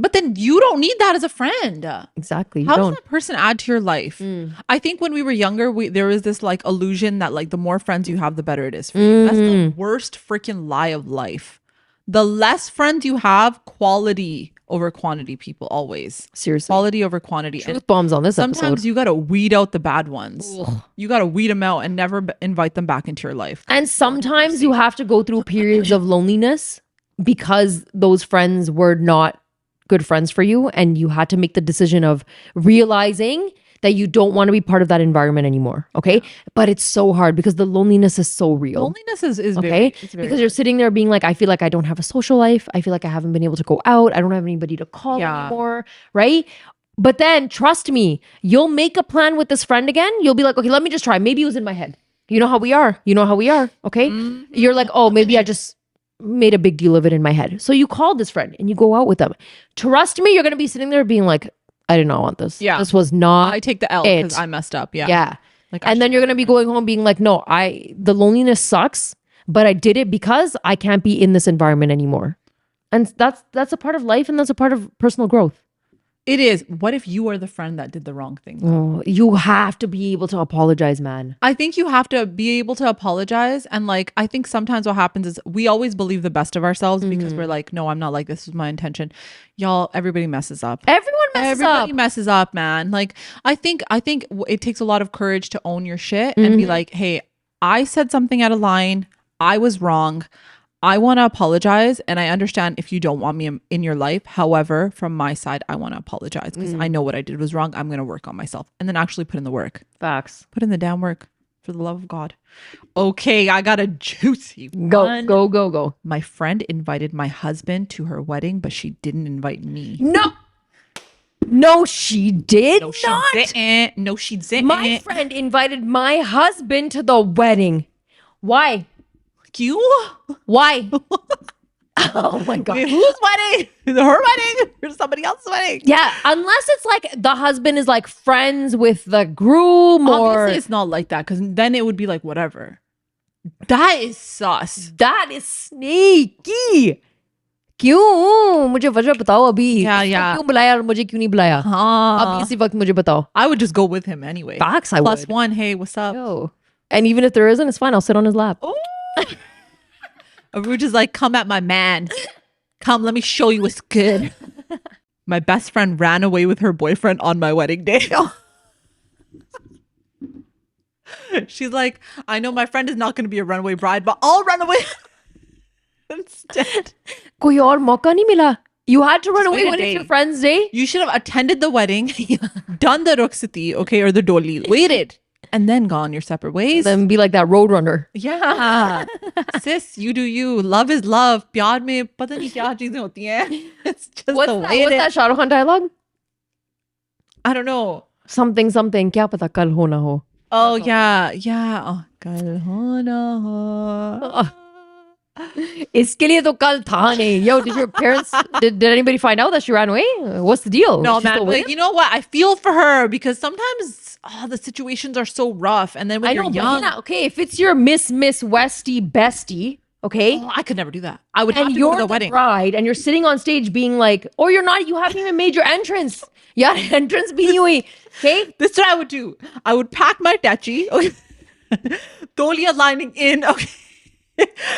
But then you don't need that as a friend. Exactly. How does that person add to your life? I think when we were younger, there was this like illusion that like the more friends you have, the better it is for you. That's the worst freaking lie of life. The less friends you have, quality over quantity, people always. Seriously. Quality over quantity. Truth bombs on this sometimes episode. you got to weed out the bad ones. You got to weed them out and never invite them back into your life. And sometimes you have to go through periods of loneliness because those friends were not good friends for you. And you had to make the decision of realizing that you don't want to be part of that environment anymore. Okay. But it's so hard because the loneliness is so real. Loneliness is Okay. very, it's very Because you're sitting there being like, I feel like I don't have a social life. I feel like I haven't been able to go out. I don't have anybody to call anymore. Right. But then trust me, you'll make a plan with this friend again. You'll be like, okay, let me just try. Maybe it was in my head. You know how we are. Okay. You're like, oh, maybe I just made a big deal of it in my head. So you call this friend and you go out with them. Trust me, you're going to be sitting there being like, I did not want this. Yeah. This was not I take the L because I messed up. Yeah. Yeah. Like, and then you're going to be going home being like, no, the loneliness sucks, but I did it because I can't be in this environment anymore. And that's a part of life and that's a part of personal growth. it is. What if you are the friend that did the wrong thing? Oh, you have to be able to apologize, man. I think you have to be able to apologize. And like, I think sometimes what happens is we always believe the best of ourselves because we're like, no, I'm not like this was my intention. Y'all, everybody messes up. Everybody messes up, man. Like, I think it takes a lot of courage to own your shit and be like, hey, I said something out of line. I was wrong. I want to apologize, and I understand if you don't want me in your life. However, from my side, I want to apologize because I know what I did was wrong. I'm going to work on myself and then actually put in the work. Facts. Put in the damn work for the love of God. Okay, I got a juicy one. Go. My friend invited my husband to her wedding, but she didn't invite me. No, she did No, not. she didn't. No, she didn't. My friend invited my husband to the wedding. Why? You? Why? Oh my God. Wait, whose wedding? Is it her wedding or somebody else's wedding? Yeah, unless it's like the husband is like friends with the groom or... Obviously, it's not like that because then it would be like whatever. That is sus. That is sneaky. क्यों? मुझे वजह बताओ अभी. Yeah. क्यों बुलाया और मुझे क्यों नहीं बुलाया? अभी इसी वक्त मुझे बताओ. I would just go with him anyway. Facts, I Plus would. one, hey, what's up? Yo. And even if there isn't, it's fine. I'll sit on his lap. Ooh. Aruj is like, come at my man. Come, let me show you what's good. My best friend ran away with her boyfriend on my wedding day. She's like, I know my friend is not going to be a runaway bride, but I'll run away instead. कोई और मौका नहीं मिला. You had to run Just away wait a when it's day. your friend's day. You should have attended the wedding, done the rukhsati, okay, or the doli, waited, and then gone your separate ways. Then be like that roadrunner. Yeah. Sis, you do you. Love is love. प्यार में पता नहीं क्या चीजें होती हैं. It's just What's the that? way What's that Shah Rukh Khan dialogue? I don't know. Something. क्या पता कल हो ना हो. Oh, yeah. Oh, कल हो ना हो. इसके लिए तो कल था नहीं. Yo, did your parents, did anybody find out that she ran away? What's the deal? No, She's man. still with Like, him? you know what? I feel for her because sometimes the situations are so rough. And then when you're young. But okay, if it's your Miss Westie bestie, okay? I could never do that. I would have And to go you're to the the wedding. bride and you're sitting on stage being like, or you're not, you haven't even made your entrance. Yeah, entrance bhi nahi hui. Okay? This is what I would do. I would pack my tachi. Okay. Tolia lining in. Okay.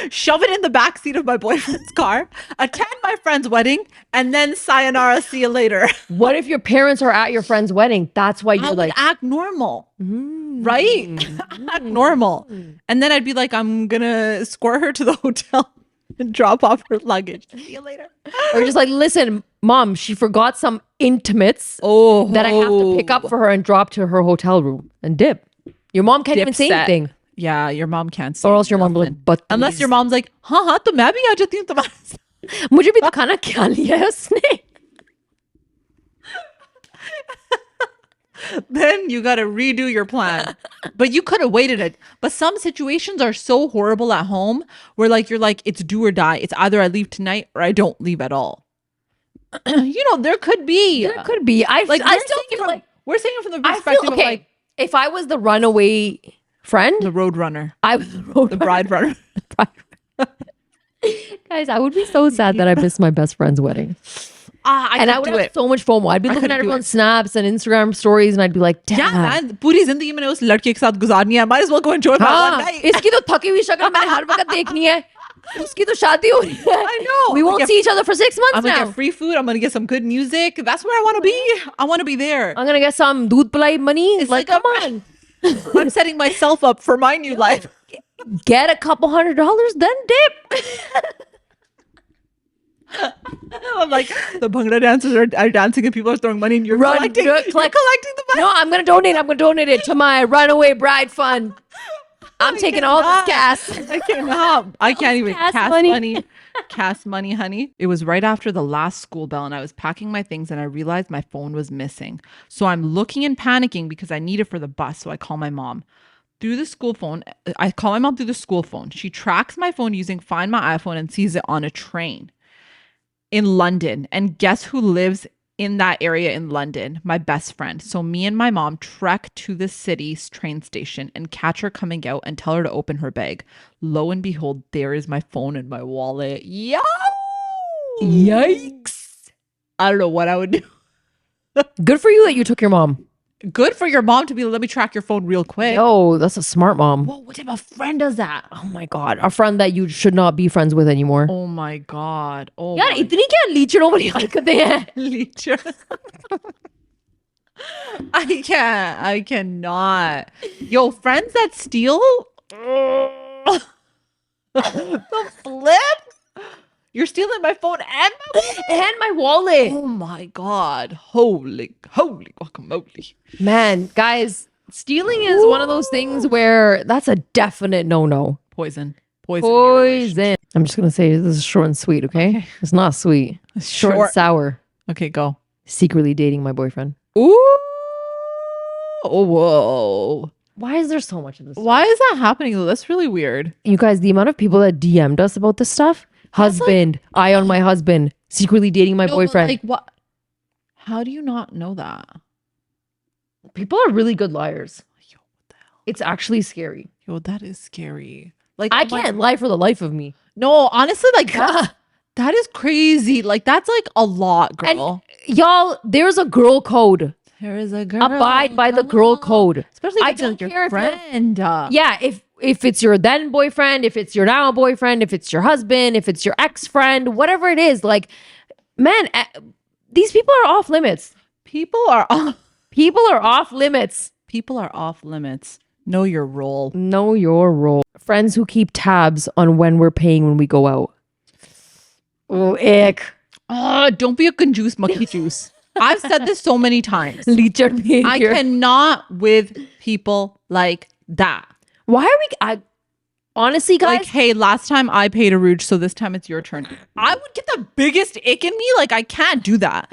Shove it in the back seat of my boyfriend's car, attend my friend's wedding, and then sayonara, see you later. What if your parents are at your friend's wedding? That's why I you're would like, act normal, right? Act normal. And then I'd be like, I'm going to escort her to the hotel and drop off her luggage. See you later. or just like, listen, mom, she forgot some intimates Oh, that I have to pick up for her and drop to her hotel room and dip. Your mom can't even say Dipset. anything. Yeah, your mom can't say Or else your mom will nothing. like, but Unless your mom's like, हाँ तो मैं भी आ जाती हूँ तुम्हारे साथ. मुझे भी तो खाना क्या लिया है उसने. Then you got to redo your plan. But you could have waited it. But some situations are so horrible at home where like you're like, it's do or die. It's either I leave tonight or I don't leave at all. There could be. There could be. I still feel like we're saying it from the I perspective feel of okay. like If I was the runaway friend, the road runner, I was the bride runner. Guys, I would be so sad that I missed my best friend's wedding. I would do have it. so much FOMO. I'd be looking couldn't at do everyone's snaps and Instagram stories and I'd be like, damn. Yeah, man. पूरी जिंदगी मैंने उस लड़के के साथ गुजारनी है. Might as well go enjoy my one हाँ, night. इसकी तो थकी हुई शक्ल मैंने हर वक्त देखनी है. उसकी तो शादी हो रही है. I know. We won't see each other for 6 months I'm gonna now. get free food. I'm gonna get some good music. That's where I want to be. I want to be there. I'm gonna get some दूध पिलाई money. It's Like, like come on. I'm setting myself up for my new life. Get a couple $100, then dip. I'm like, the Bhangra dancers are dancing and people are throwing money and you're collecting the money. No, I'm gonna donate. I'm gonna donate it to my Runaway Bride Fund. I'm taking all this gas. I cannot. I can't even Cast cast money. money. Cast money, honey. It was right after the last school bell and I was packing my things and I realized my phone was missing. So I'm looking and panicking because I need it for the bus. So I call my mom through the school phone. I call my mom through the school phone. She tracks my phone using Find My iPhone and sees it on a train in London. And guess who lives in that area in London? My best friend. So me and my mom trek to the city's train station and catch her coming out and tell her to open her bag. Lo and behold, there is my phone and my wallet. Yo! Yikes. I don't know what I would do. Good for you that you took your mom. Good for your mom to be, let me track your phone real quick. Yo, that's a smart mom. Whoa, what type of friend does that? Oh my God. A friend that you should not be friends with anymore. Oh my God. Oh यार my इतनी क्या लीचड़ों वाली हरकतें हैं? Leecher. I cannot. Yo, friends that steal the flip. You're stealing my phone and my wallet. oh my God. Holy guacamole. Man, guys, stealing is one of those things where that's a definite no-no. Poison. Poison. in your relationship. Poison. I'm just gonna say this is short and sweet, okay? It's not sweet. It's short and sour. Okay, go. Secretly dating my boyfriend. Ooh. Oh, whoa. Why is there so much of this? Why is that happening though? That's really weird. You guys, the amount of people that DM'd us about this stuff. Husband, eye on my husband, secretly dating my No, but, boyfriend. like what? How do you not know that? People are really good liars. Yo, what the hell? It's actually scary. Yo, that is scary. Like I oh my- can't lie for the life of me. No, honestly, like that is crazy. Like that's like a lot, girl. And y'all, there's a girl code. There is a girl. Abide by the girl code. Especially I if it's don't like your care if friend. Yeah, if it's your then boyfriend, if it's your now boyfriend, if it's your husband, if it's your ex-friend, whatever it is, like, man, these people are off limits. People are off. People are off limits. People are off limits. Know your role. Know your role. Friends who keep tabs on when we're paying when we go out. Oh, ick. Don't be a conjuice monkey juice. I've said this so many times. Leecher behavior. I cannot with people like that. Why are we? Honestly, guys. Like, hey, last time I paid Uruje, so this time it's your turn. I would get the biggest ick in me. Like, I can't do that.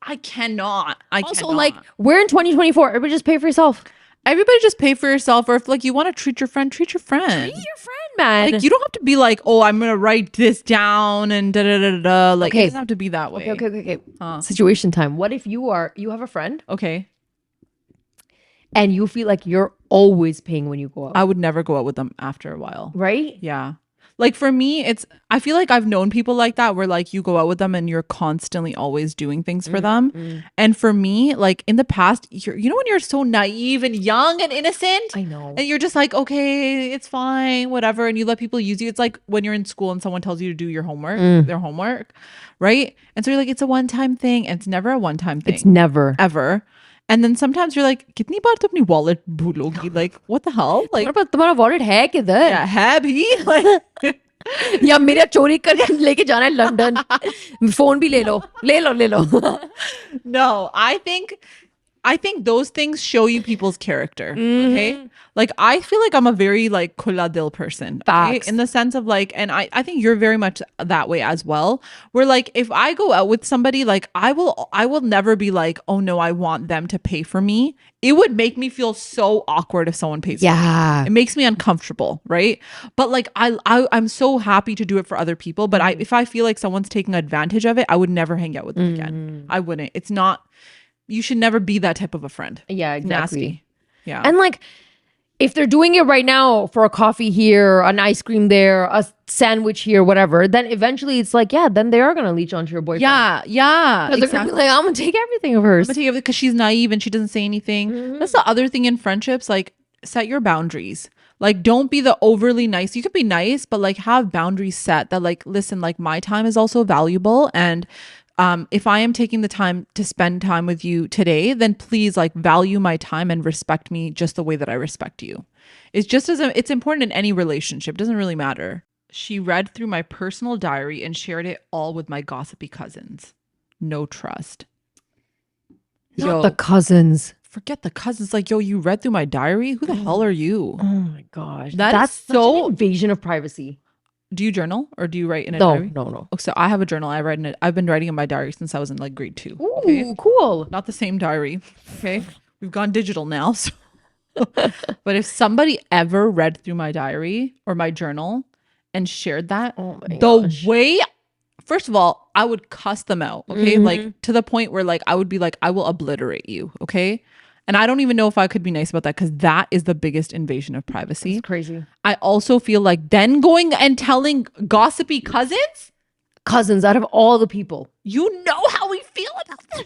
I cannot. Also, cannot. like, we're in 2024. Everybody just pay for yourself. Everybody just pay for yourself. Or if like you want to treat your friend, treat your friend. Treat your friend, man. Like, you don't have to be like, oh, I'm going to write this down and da da da da da. Like, Okay. it doesn't have to be that way. Okay. Situation time. What if you have a friend Okay. and you feel like you're always paying when you go out? I would never go out with them after a while. Right? Yeah. Like for me, I feel like I've known people like that where like you go out with them and you're constantly always doing things for them. And for me, like in the past, you know when you're so naive and young and innocent? I know. And you're just like, okay, it's fine, whatever. And you let people use you. It's like when you're in school and someone tells you to do your homework, their homework, right? And so you're like, it's a one-time thing. And it's never a one-time thing. It's never. Ever. And then sometimes you're like, kitni baar to apni wallet bhulogi? Like, what the hell? Like, तुम्हारा wallet है किधर? yeah, है भी? Like, या मेरा चोरी करके लेके जाना है लंदन फोन भी ले लो no, I think those things show you people's character. Okay. Like I feel like I'm a very like khula dil person. Okay? In the sense of like, and I think you're very much that way as well. Where like if I go out with somebody, like I will never be like, oh no, I want them to pay for me. It would make me feel so awkward if someone pays for me. It makes me uncomfortable, right? But like I'm so happy to do it for other people. But if I feel like someone's taking advantage of it, I would never hang out with them again. I wouldn't. It's not. You should never be that type of a friend. Yeah, exactly. Nasty. Yeah. And like, if they're doing it right now for a coffee here, an ice cream there, a sandwich here, whatever, then eventually it's like, yeah, then they are going to leech onto your boyfriend. Yeah. Because they're going to be like, I'm going to take everything of hers. Because she's naive and she doesn't say anything. That's the other thing in friendships. Like, set your boundaries. Like, don't be the overly nice. You could be nice, but like have boundaries set that like, listen, like my time is also valuable. And if I am taking the time to spend time with you today, then please like value my time and respect me just the way that I respect you. It's just it's important in any relationship. It doesn't really matter. She read through my personal diary and shared it all with my gossipy cousins. No trust. Not the cousins. Forget the cousins. Like, yo, you read through my diary? Who the hell are you? Oh my gosh. That's such an invasion of privacy. Do you journal or do you write in a diary? No. Oh, so I have a journal. I write in it. I've been writing in my diary since I was in like grade 2. Ooh, Okay? cool. Not the same diary. Okay. We've gone digital now. So. But if somebody ever read through my diary or my journal and shared that, way, first of all, I would cuss them out. Okay. Like to the point where like I would be like, I will obliterate you. Okay. And I don't even know if I could be nice about that because that is the biggest invasion of privacy. It's crazy. I also feel like then going and telling gossipy cousins out of all the people, you know how we feel about this.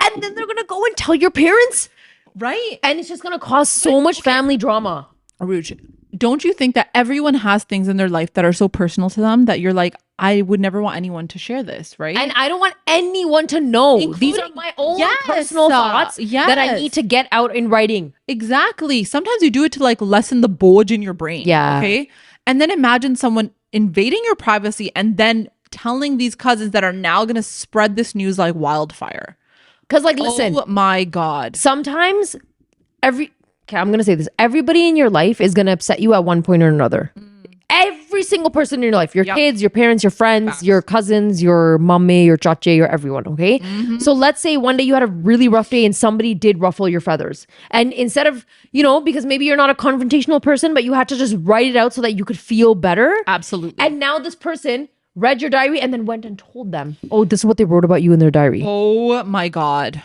And then they're going to go and tell your parents. Right. And it's just going to cause so much family drama. Uruje, don't you think that everyone has things in their life that are so personal to them that you're like, I would never want anyone to share this, right? And I don't want anyone to know. These are my own personal thoughts that I need to get out in writing. Exactly. Sometimes you do it to like lessen the bulge in your brain. Yeah. Okay. And then imagine someone invading your privacy and then telling these cousins that are now going to spread this news like wildfire. Because like, listen. Oh my God. Sometimes I'm going to say this. Everybody in your life is going to upset you at one point or another. Every single person in your life, your kids, your parents, your friends, your cousins, your mommy, your chache, your everyone, okay? So let's say one day you had a really rough day and somebody did ruffle your feathers. And instead of, because maybe you're not a confrontational person, but you had to just write it out so that you could feel better. Absolutely. And now this person read your diary and then went and told them, oh, this is what they wrote about you in their diary. Oh my God.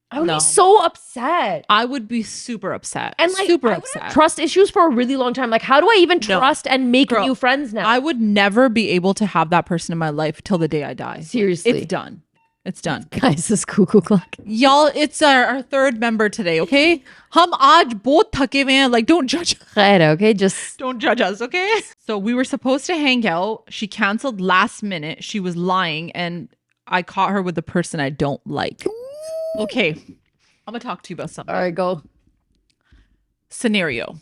I would be so upset. I would be super upset. And like, super I upset. Have trust issues for a really long time. Like, how do I even trust and make new friends now? I would never be able to have that person in my life till the day I die. Seriously. It's done. It's done. Guys, this cuckoo clock. Y'all, it's our third member today, okay? Hum aaj bahut thake hue hain. Like, don't judge us. Okay, just don't judge us, okay? So we were supposed to hang out. She canceled last minute. She was lying and I caught her with the person I don't like. Okay, I'm gonna talk to you about something. All right, go. Scenario.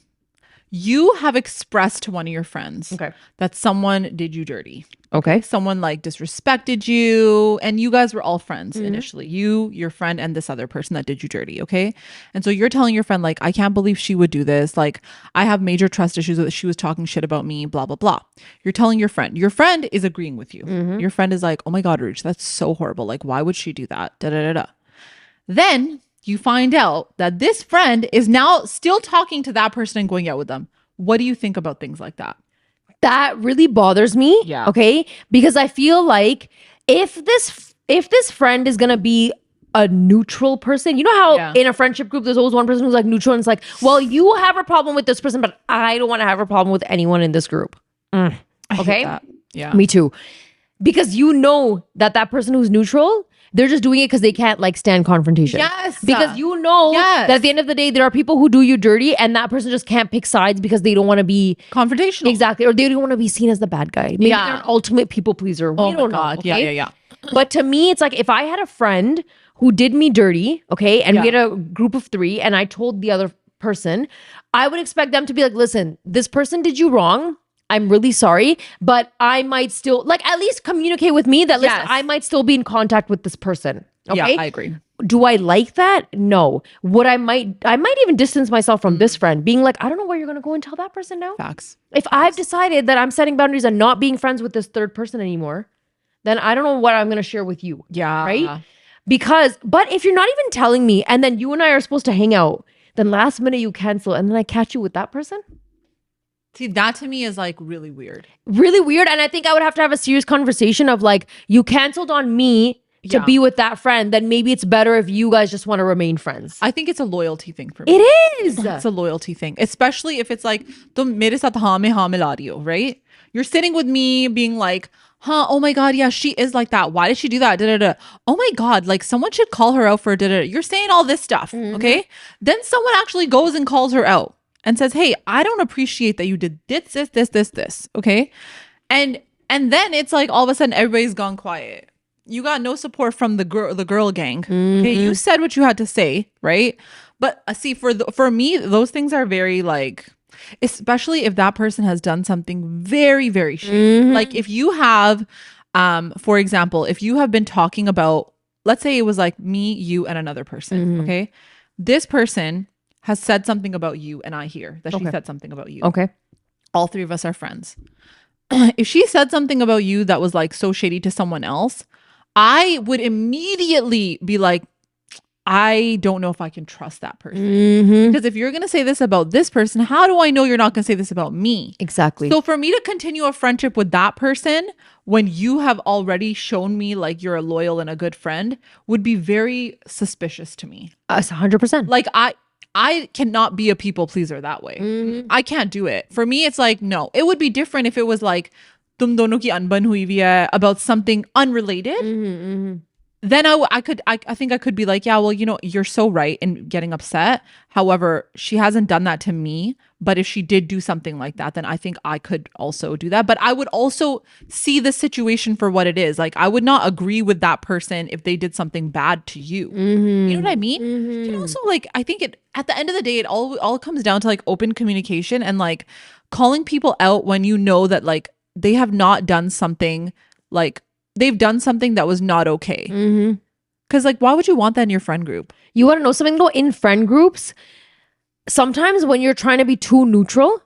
You have expressed to one of your friends that someone did you dirty. Okay. Someone like disrespected you and you guys were all friends initially. You, your friend, and this other person that did you dirty. Okay. And so you're telling your friend, like, I can't believe she would do this. Like, I have major trust issues that she was talking shit about me, blah, blah, blah. You're telling your friend. Your friend is agreeing with you. Your friend is like, oh my God, Ruj, that's so horrible. Like, why would she do that? Da, da, da, da. Then you find out that this friend is now still talking to that person and going out with them. What do you think about things like that? That really bothers me. Yeah. Okay. Because I feel like if this friend is gonna be a neutral person, you know how in a friendship group there's always one person who's like neutral and it's like, well, you have a problem with this person, but I don't want to have a problem with anyone in this group. I hate that. Yeah. Me too. Because you know that person who's neutral, they're just doing it because they can't like stand confrontation. Yes. Because you know that at the end of the day, there are people who do you dirty and that person just can't pick sides because they don't want to be confrontational. Exactly. Or they don't want to be seen as the bad guy. Maybe they're an ultimate people pleaser. We don't know. Okay? Yeah. But to me, it's like if I had a friend who did me dirty, okay, and we had a group of 3 and I told the other person, I would expect them to be like, listen, this person did you wrong. I'm really sorry, but I might still like at least communicate with me that listen, I might still be in contact with this person. Okay. Yeah, I agree. Do I like that? No. What I might even distance myself from this friend, being like, I don't know where you're gonna go and tell that person now. Facts. If I've decided that I'm setting boundaries and not being friends with this third person anymore, then I don't know what I'm gonna share with you. Yeah. Right? But if you're not even telling me and then you and I are supposed to hang out, then last minute you cancel and then I catch you with that person. See, that to me is like really weird. Really weird. And I think I would have to have a serious conversation of like, you canceled on me to be with that friend, then maybe it's better if you guys just want to remain friends. I think it's a loyalty thing for me. It is. It's a loyalty thing. Especially if it's like, tum mere saath haan mein haan mila rahi ho, right? You're sitting with me being like, oh my God, yeah, she is like that. Why did she do that? Da, da, da. Oh my God, like someone should call her out for da, da, da. You're saying all this stuff, okay? Then someone actually goes and calls her out and says, hey, I don't appreciate that you did this, okay? And then it's like all of a sudden everybody's gone quiet. You got no support from the girl gang. Okay, you said what you had to say, right? But see, for me, those things are very like Especially if that person has done something very, very shady. Like if you have, for example, if you have been talking about, let's say it was like me, you, and another person. Okay. This person has said something about you, and I hear that she said something about you. Okay. All three of us are friends. If she said something about you that was like so shady to someone else, I would immediately be like, I don't know if I can trust that person. Because if you're going to say this about this person, how do I know you're not going to say this about me? Exactly. So for me to continue a friendship with that person when you have already shown me like you're a loyal and a good friend would be very suspicious to me. 100%. Like I cannot be a people pleaser that way. I can't do it. For me, it's like, no. It would be different if it was like, tum dono ki anban hui vi hai, about something unrelated. Then I think I could be like, yeah, well, you know, you're so right in getting upset. However, she hasn't done that to me. But if she did do something like that, then I think I could also do that. But I would also see the situation for what it is. Like, I would not agree with that person if they did something bad to you. You know what I mean? You know, also, like, I think at the end of the day, it all comes down to like open communication and like calling people out when you know that like they have not done something, like they've done something that was not okay. Because like, why would you want that in your friend group? You want to know something though? In friend groups, sometimes when you're trying to be too neutral,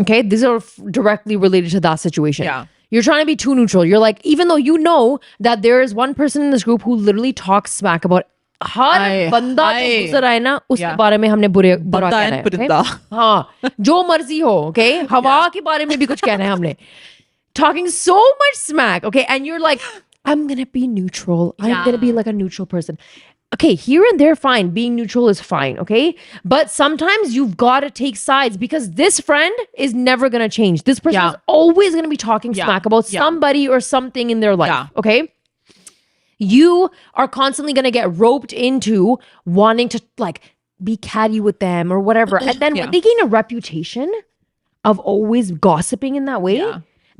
okay, these are directly related to that situation. Yeah. You're trying to be too neutral. You're like, even though you know that there is one person in this group who literally talks smack about हर बंदा जो गुजर आए ना उसके बारे में हमने बुरा कहना है, okay? हाँ, जो मर्जी हो, okay? हवा के बारे में भी कुछ कहना है हमने. Talking so much smack, okay? And you're like, I'm gonna be neutral. I'm gonna be like a neutral person. Okay, here and there, fine. Being neutral is fine, okay? But sometimes you've got to take sides because this friend is never going to change. This person is always going to be talking smack about somebody or something in their life, okay? You are constantly going to get roped into wanting to like be catty with them or whatever. And then when they gain a reputation of always gossiping in that way,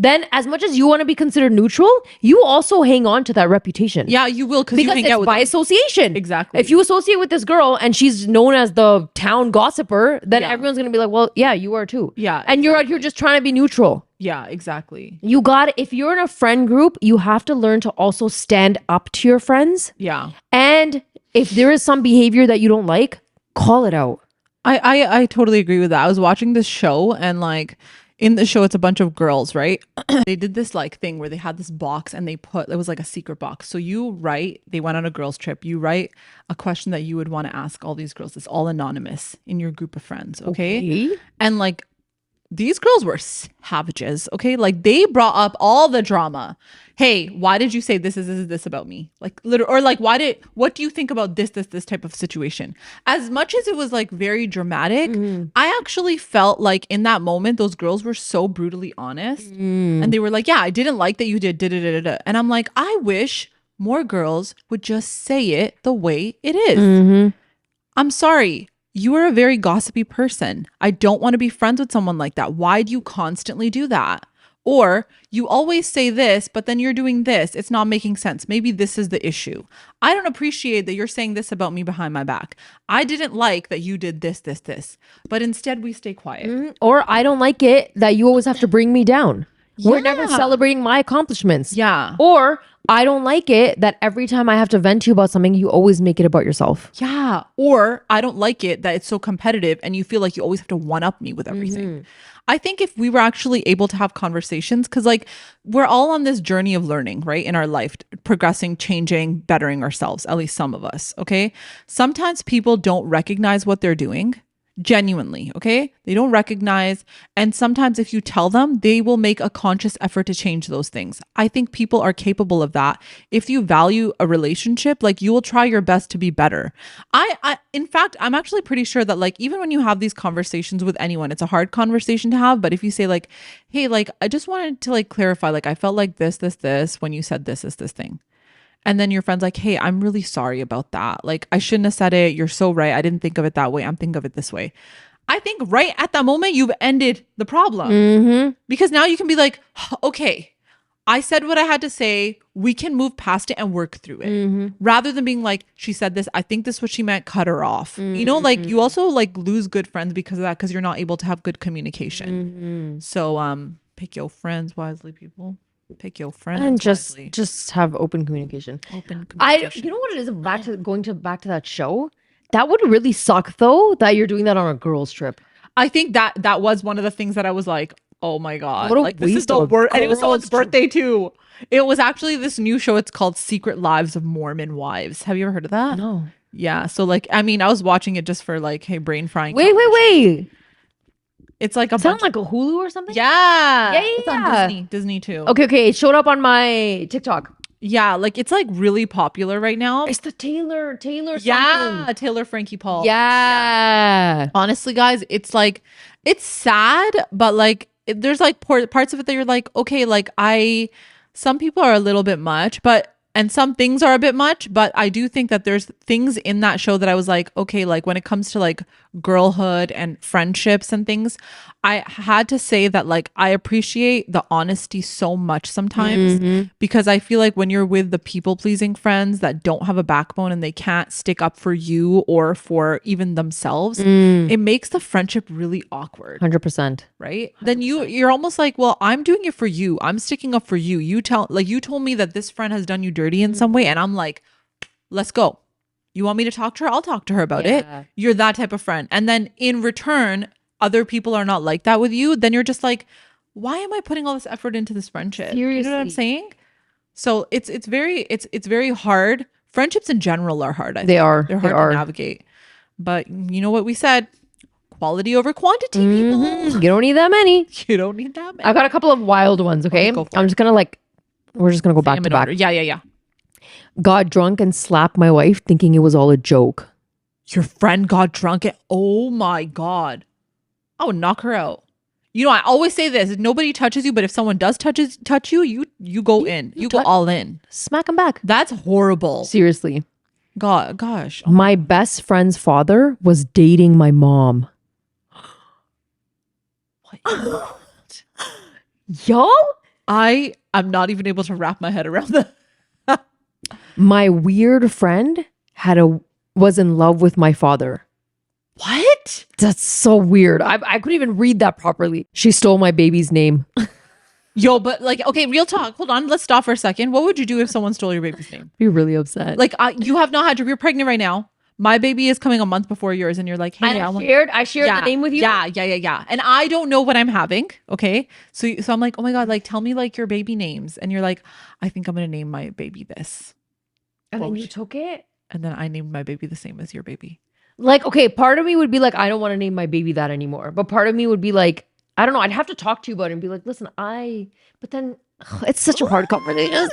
then as much as you want to be considered neutral, you also hang on to that reputation. Yeah, you will because you hang it's out with by association. Exactly. If you associate with this girl and she's known as the town gossiper, then everyone's going to be like, well, yeah, you are too. Yeah. And you're out here just trying to be neutral. Yeah, exactly. You got if you're in a friend group, you have to learn to also stand up to your friends. Yeah. And if there is some behavior that you don't like, call it out. I totally agree with that. I was watching this show and like in the show, it's a bunch of girls, right? They did this like thing where they had this box and it was like a secret box. So they went on a girls trip. You write a question that you would want to ask all these girls. It's all anonymous in your group of friends. Okay. And like, these girls were savages, okay? Like they brought up all the drama. Hey, why did you say this about me? Like literally, or like what do you think about this type of situation? As much as it was like very dramatic, I actually felt like in that moment, those girls were so brutally honest. And they were like, yeah, I didn't like that you did. And I'm like, I wish more girls would just say it the way it is. I'm sorry. You are a very gossipy person. I don't want to be friends with someone like that. Why do you constantly do that? Or you always say this, but then you're doing this. It's not making sense. Maybe this is the issue. I don't appreciate that you're saying this about me behind my back. I didn't like that you did this. But instead we stay quiet. Or I don't like it that you always have to bring me down. We're never celebrating my accomplishments. Yeah. Or I don't like it that every time I have to vent to you about something, you always make it about yourself. Yeah. Or I don't like it that it's so competitive and you feel like you always have to one-up me with everything. I think if we were actually able to have conversations, because like we're all on this journey of learning, right? In our life, progressing, changing, bettering ourselves, at least some of us, okay? Sometimes people don't recognize what they're doing. Genuinely, okay? They don't recognize. And sometimes if you tell them, they will make a conscious effort to change those things. I think people are capable of that. If you value a relationship, like you will try your best to be better. In fact, I'm actually pretty sure that like, even when you have these conversations with anyone, it's a hard conversation to have. But if you say like, hey, like, I just wanted to like clarify, like, I felt like this when you said this thing. And then your friend's like, hey, I'm really sorry about that. Like, I shouldn't have said it. You're so right. I didn't think of it that way. I'm thinking of it this way. I think right at that moment, you've ended the problem. Because now you can be like, okay, I said what I had to say. We can move past it and work through it rather than being like, she said this. I think this is what she meant. Cut her off. You know, like you also like lose good friends because of that, because you're not able to have good communication. So pick your friends wisely, people. Pick your friends And wisely. just have open communication. Open communication. You know what it is, back to that show? That would really suck though, that you're doing that on a girls trip. I think that was one of the things that I was like, oh my God. What a Like this is waste the of a worst. And it was someone's girls' birthday too. It was actually this new show. It's called Secret Lives of Mormon Wives. Have you ever heard of that? No. Yeah. So like, I mean, I was watching it just for like, hey, brain frying. Wait. It's like a Sound bunch. like a Hulu or something? Yeah. Yeah. It's on Disney too. Okay. It showed up on my TikTok. Yeah. Like it's like really popular right now. It's the Taylor Yeah. something. Taylor Frankie Paul. Yeah. Honestly, guys, it's like, it's sad, but like there's like parts of it that you're like, okay, like some people are a little bit much, and some things are a bit much, but I do think that there's things in that show that I was like, okay, like when it comes to like girlhood and friendships and things, I had to say that like I appreciate the honesty so much sometimes, because I feel like when you're with the people pleasing friends that don't have a backbone and they can't stick up for you or for even themselves, it makes the friendship really awkward. 100%. Right? Then you're almost like, well, I'm doing it for you. I'm sticking up for you. You told me that this friend has done you dirty in some way, and I'm like, let's go. You want me to talk to her? I'll talk to her about it. You're that type of friend. And then in return, other people are not like that with you. Then you're just like, why am I putting all this effort into this friendship? Seriously. You know what I'm saying? So it's very hard. Friendships in general are hard. They're hard to navigate. But you know what we said? Quality over quantity, people. You don't need that many. You don't need that many. I got a couple of wild ones, okay? Go for I'm just gonna we're just gonna go back to back. Yeah. Got drunk and slapped my wife thinking it was all a joke. Your friend got drunk. Oh my God. I would knock her out. You know, I always say this: if nobody touches you, but if someone does touch you, you go in. You go all in. Smack him back. That's horrible. Seriously. Gosh. My best friend's father was dating my mom. What? Yo? I'm not even able to wrap my head around that. My weird friend was in love with my father. What? That's so weird. I couldn't even read that properly. She stole my baby's name. Yo, but like, okay, real talk. Hold on. Let's stop for a second. What would you do if someone stole your baby's name? Be really upset. Like, you have not you're pregnant right now. My baby is coming a month before yours, and you're like, hey, I shared the name with you. Yeah. And I don't know what I'm having. Okay. So I'm like, oh my God, like tell me like your baby names. And you're like, I think I'm gonna name my baby this. And then you took it? And then I named my baby the same as your baby. Like, okay, part of me would be like, I don't want to name my baby that anymore. But part of me would be like, I don't know. I'd have to talk to you about it and be like, listen, but then it's such a hard conversation.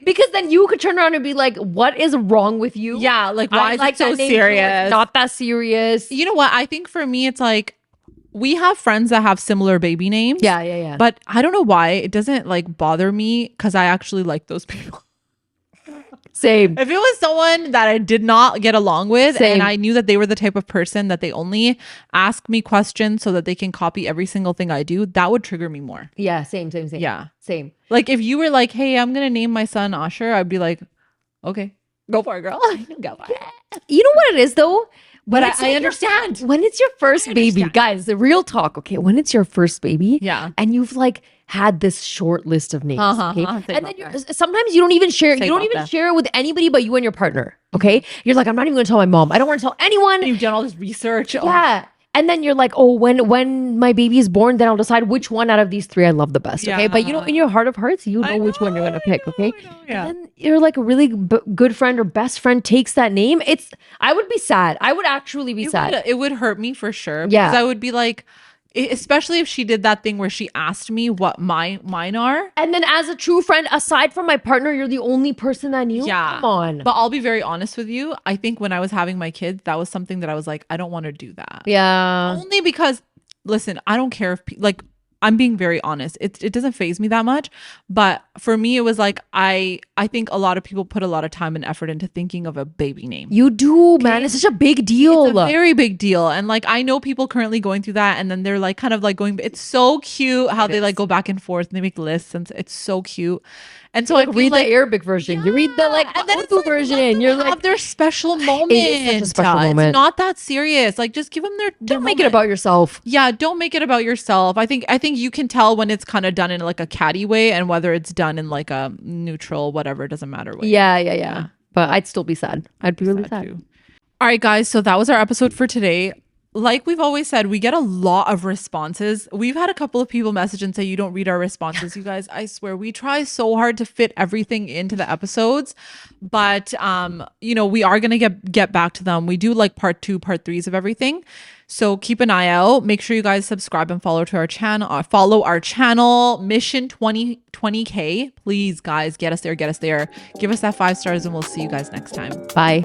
Because then you could turn around and be like, what is wrong with you? Yeah. Like, why is it so serious? Not that serious. You know what? I think for me, it's like, we have friends that have similar baby names. Yeah. But I don't know why it doesn't like bother me, because I actually like those people. Same. If it was someone that I did not get along with, and I knew that they were the type of person that they only ask me questions so that they can copy every single thing I do, that would trigger me more. Yeah, same. Yeah. Same. Like if you were like, hey, I'm going to name my son Asher, I'd be like, okay, go for it, girl. Go for it. You know what it is though? But I understand. When it's your first baby, guys, the real talk, okay? When it's your first baby, yeah, and you've like had this short list of names, okay? And then sometimes you don't even share. You don't even share it with anybody but you and your partner, okay? You're like, I'm not even going to tell my mom. I don't want to tell anyone. You've done all this research. Yeah. And then you're like, oh, when my baby is born, then I'll decide which one out of these three I love the best. Okay. But you know, in your heart of hearts, you know which one you're going to pick. Okay. Yeah. And then you're like a really good friend or best friend takes that name. I would be sad. I would actually be sad. It would hurt me for sure. Yeah. Because I would be like, especially if she did that thing where she asked me what mine are. And then as a true friend, aside from my partner, you're the only person that knew. Yeah. Come on. But I'll be very honest with you. I think when I was having my kids, that was something that I was like, I don't want to do that. Yeah. Only because, listen, I don't care if I'm being very honest. It doesn't faze me that much. But for me, it was like I think a lot of people put a lot of time and effort into thinking of a baby name. You do, man. It's such a big deal. It's a very big deal. And like I know people currently going through that, and then they're like kind of like going, it's so cute how they like go back and forth and they make lists, and it's so cute. And so like I feel read like the Arabic version. You read the like and then it's Urdu like, version. You're like, have their special moment. It is such a special moment. It's not that serious. Like just give them their don't make it moment. about yourself. Yeah, don't make it about yourself. I think you can tell when it's kind of done in like a catty way and whether it's done in like a neutral, whatever, it doesn't matter way. Yeah. But I'd still be sad. I'd be really sad. Too. All right, guys. So that was our episode for today. Like we've always said, we get a lot of responses. We've had a couple of people message and say you don't read our responses. You guys, I swear, we try so hard to fit everything into the episodes, but we are gonna get back to them. We do like part 2, part 3s of everything. So keep an eye out. Make sure you guys subscribe and follow to our channel. Follow our channel, Mission 20K. Please, guys, get us there. Give us that 5 stars, and we'll see you guys next time. Bye.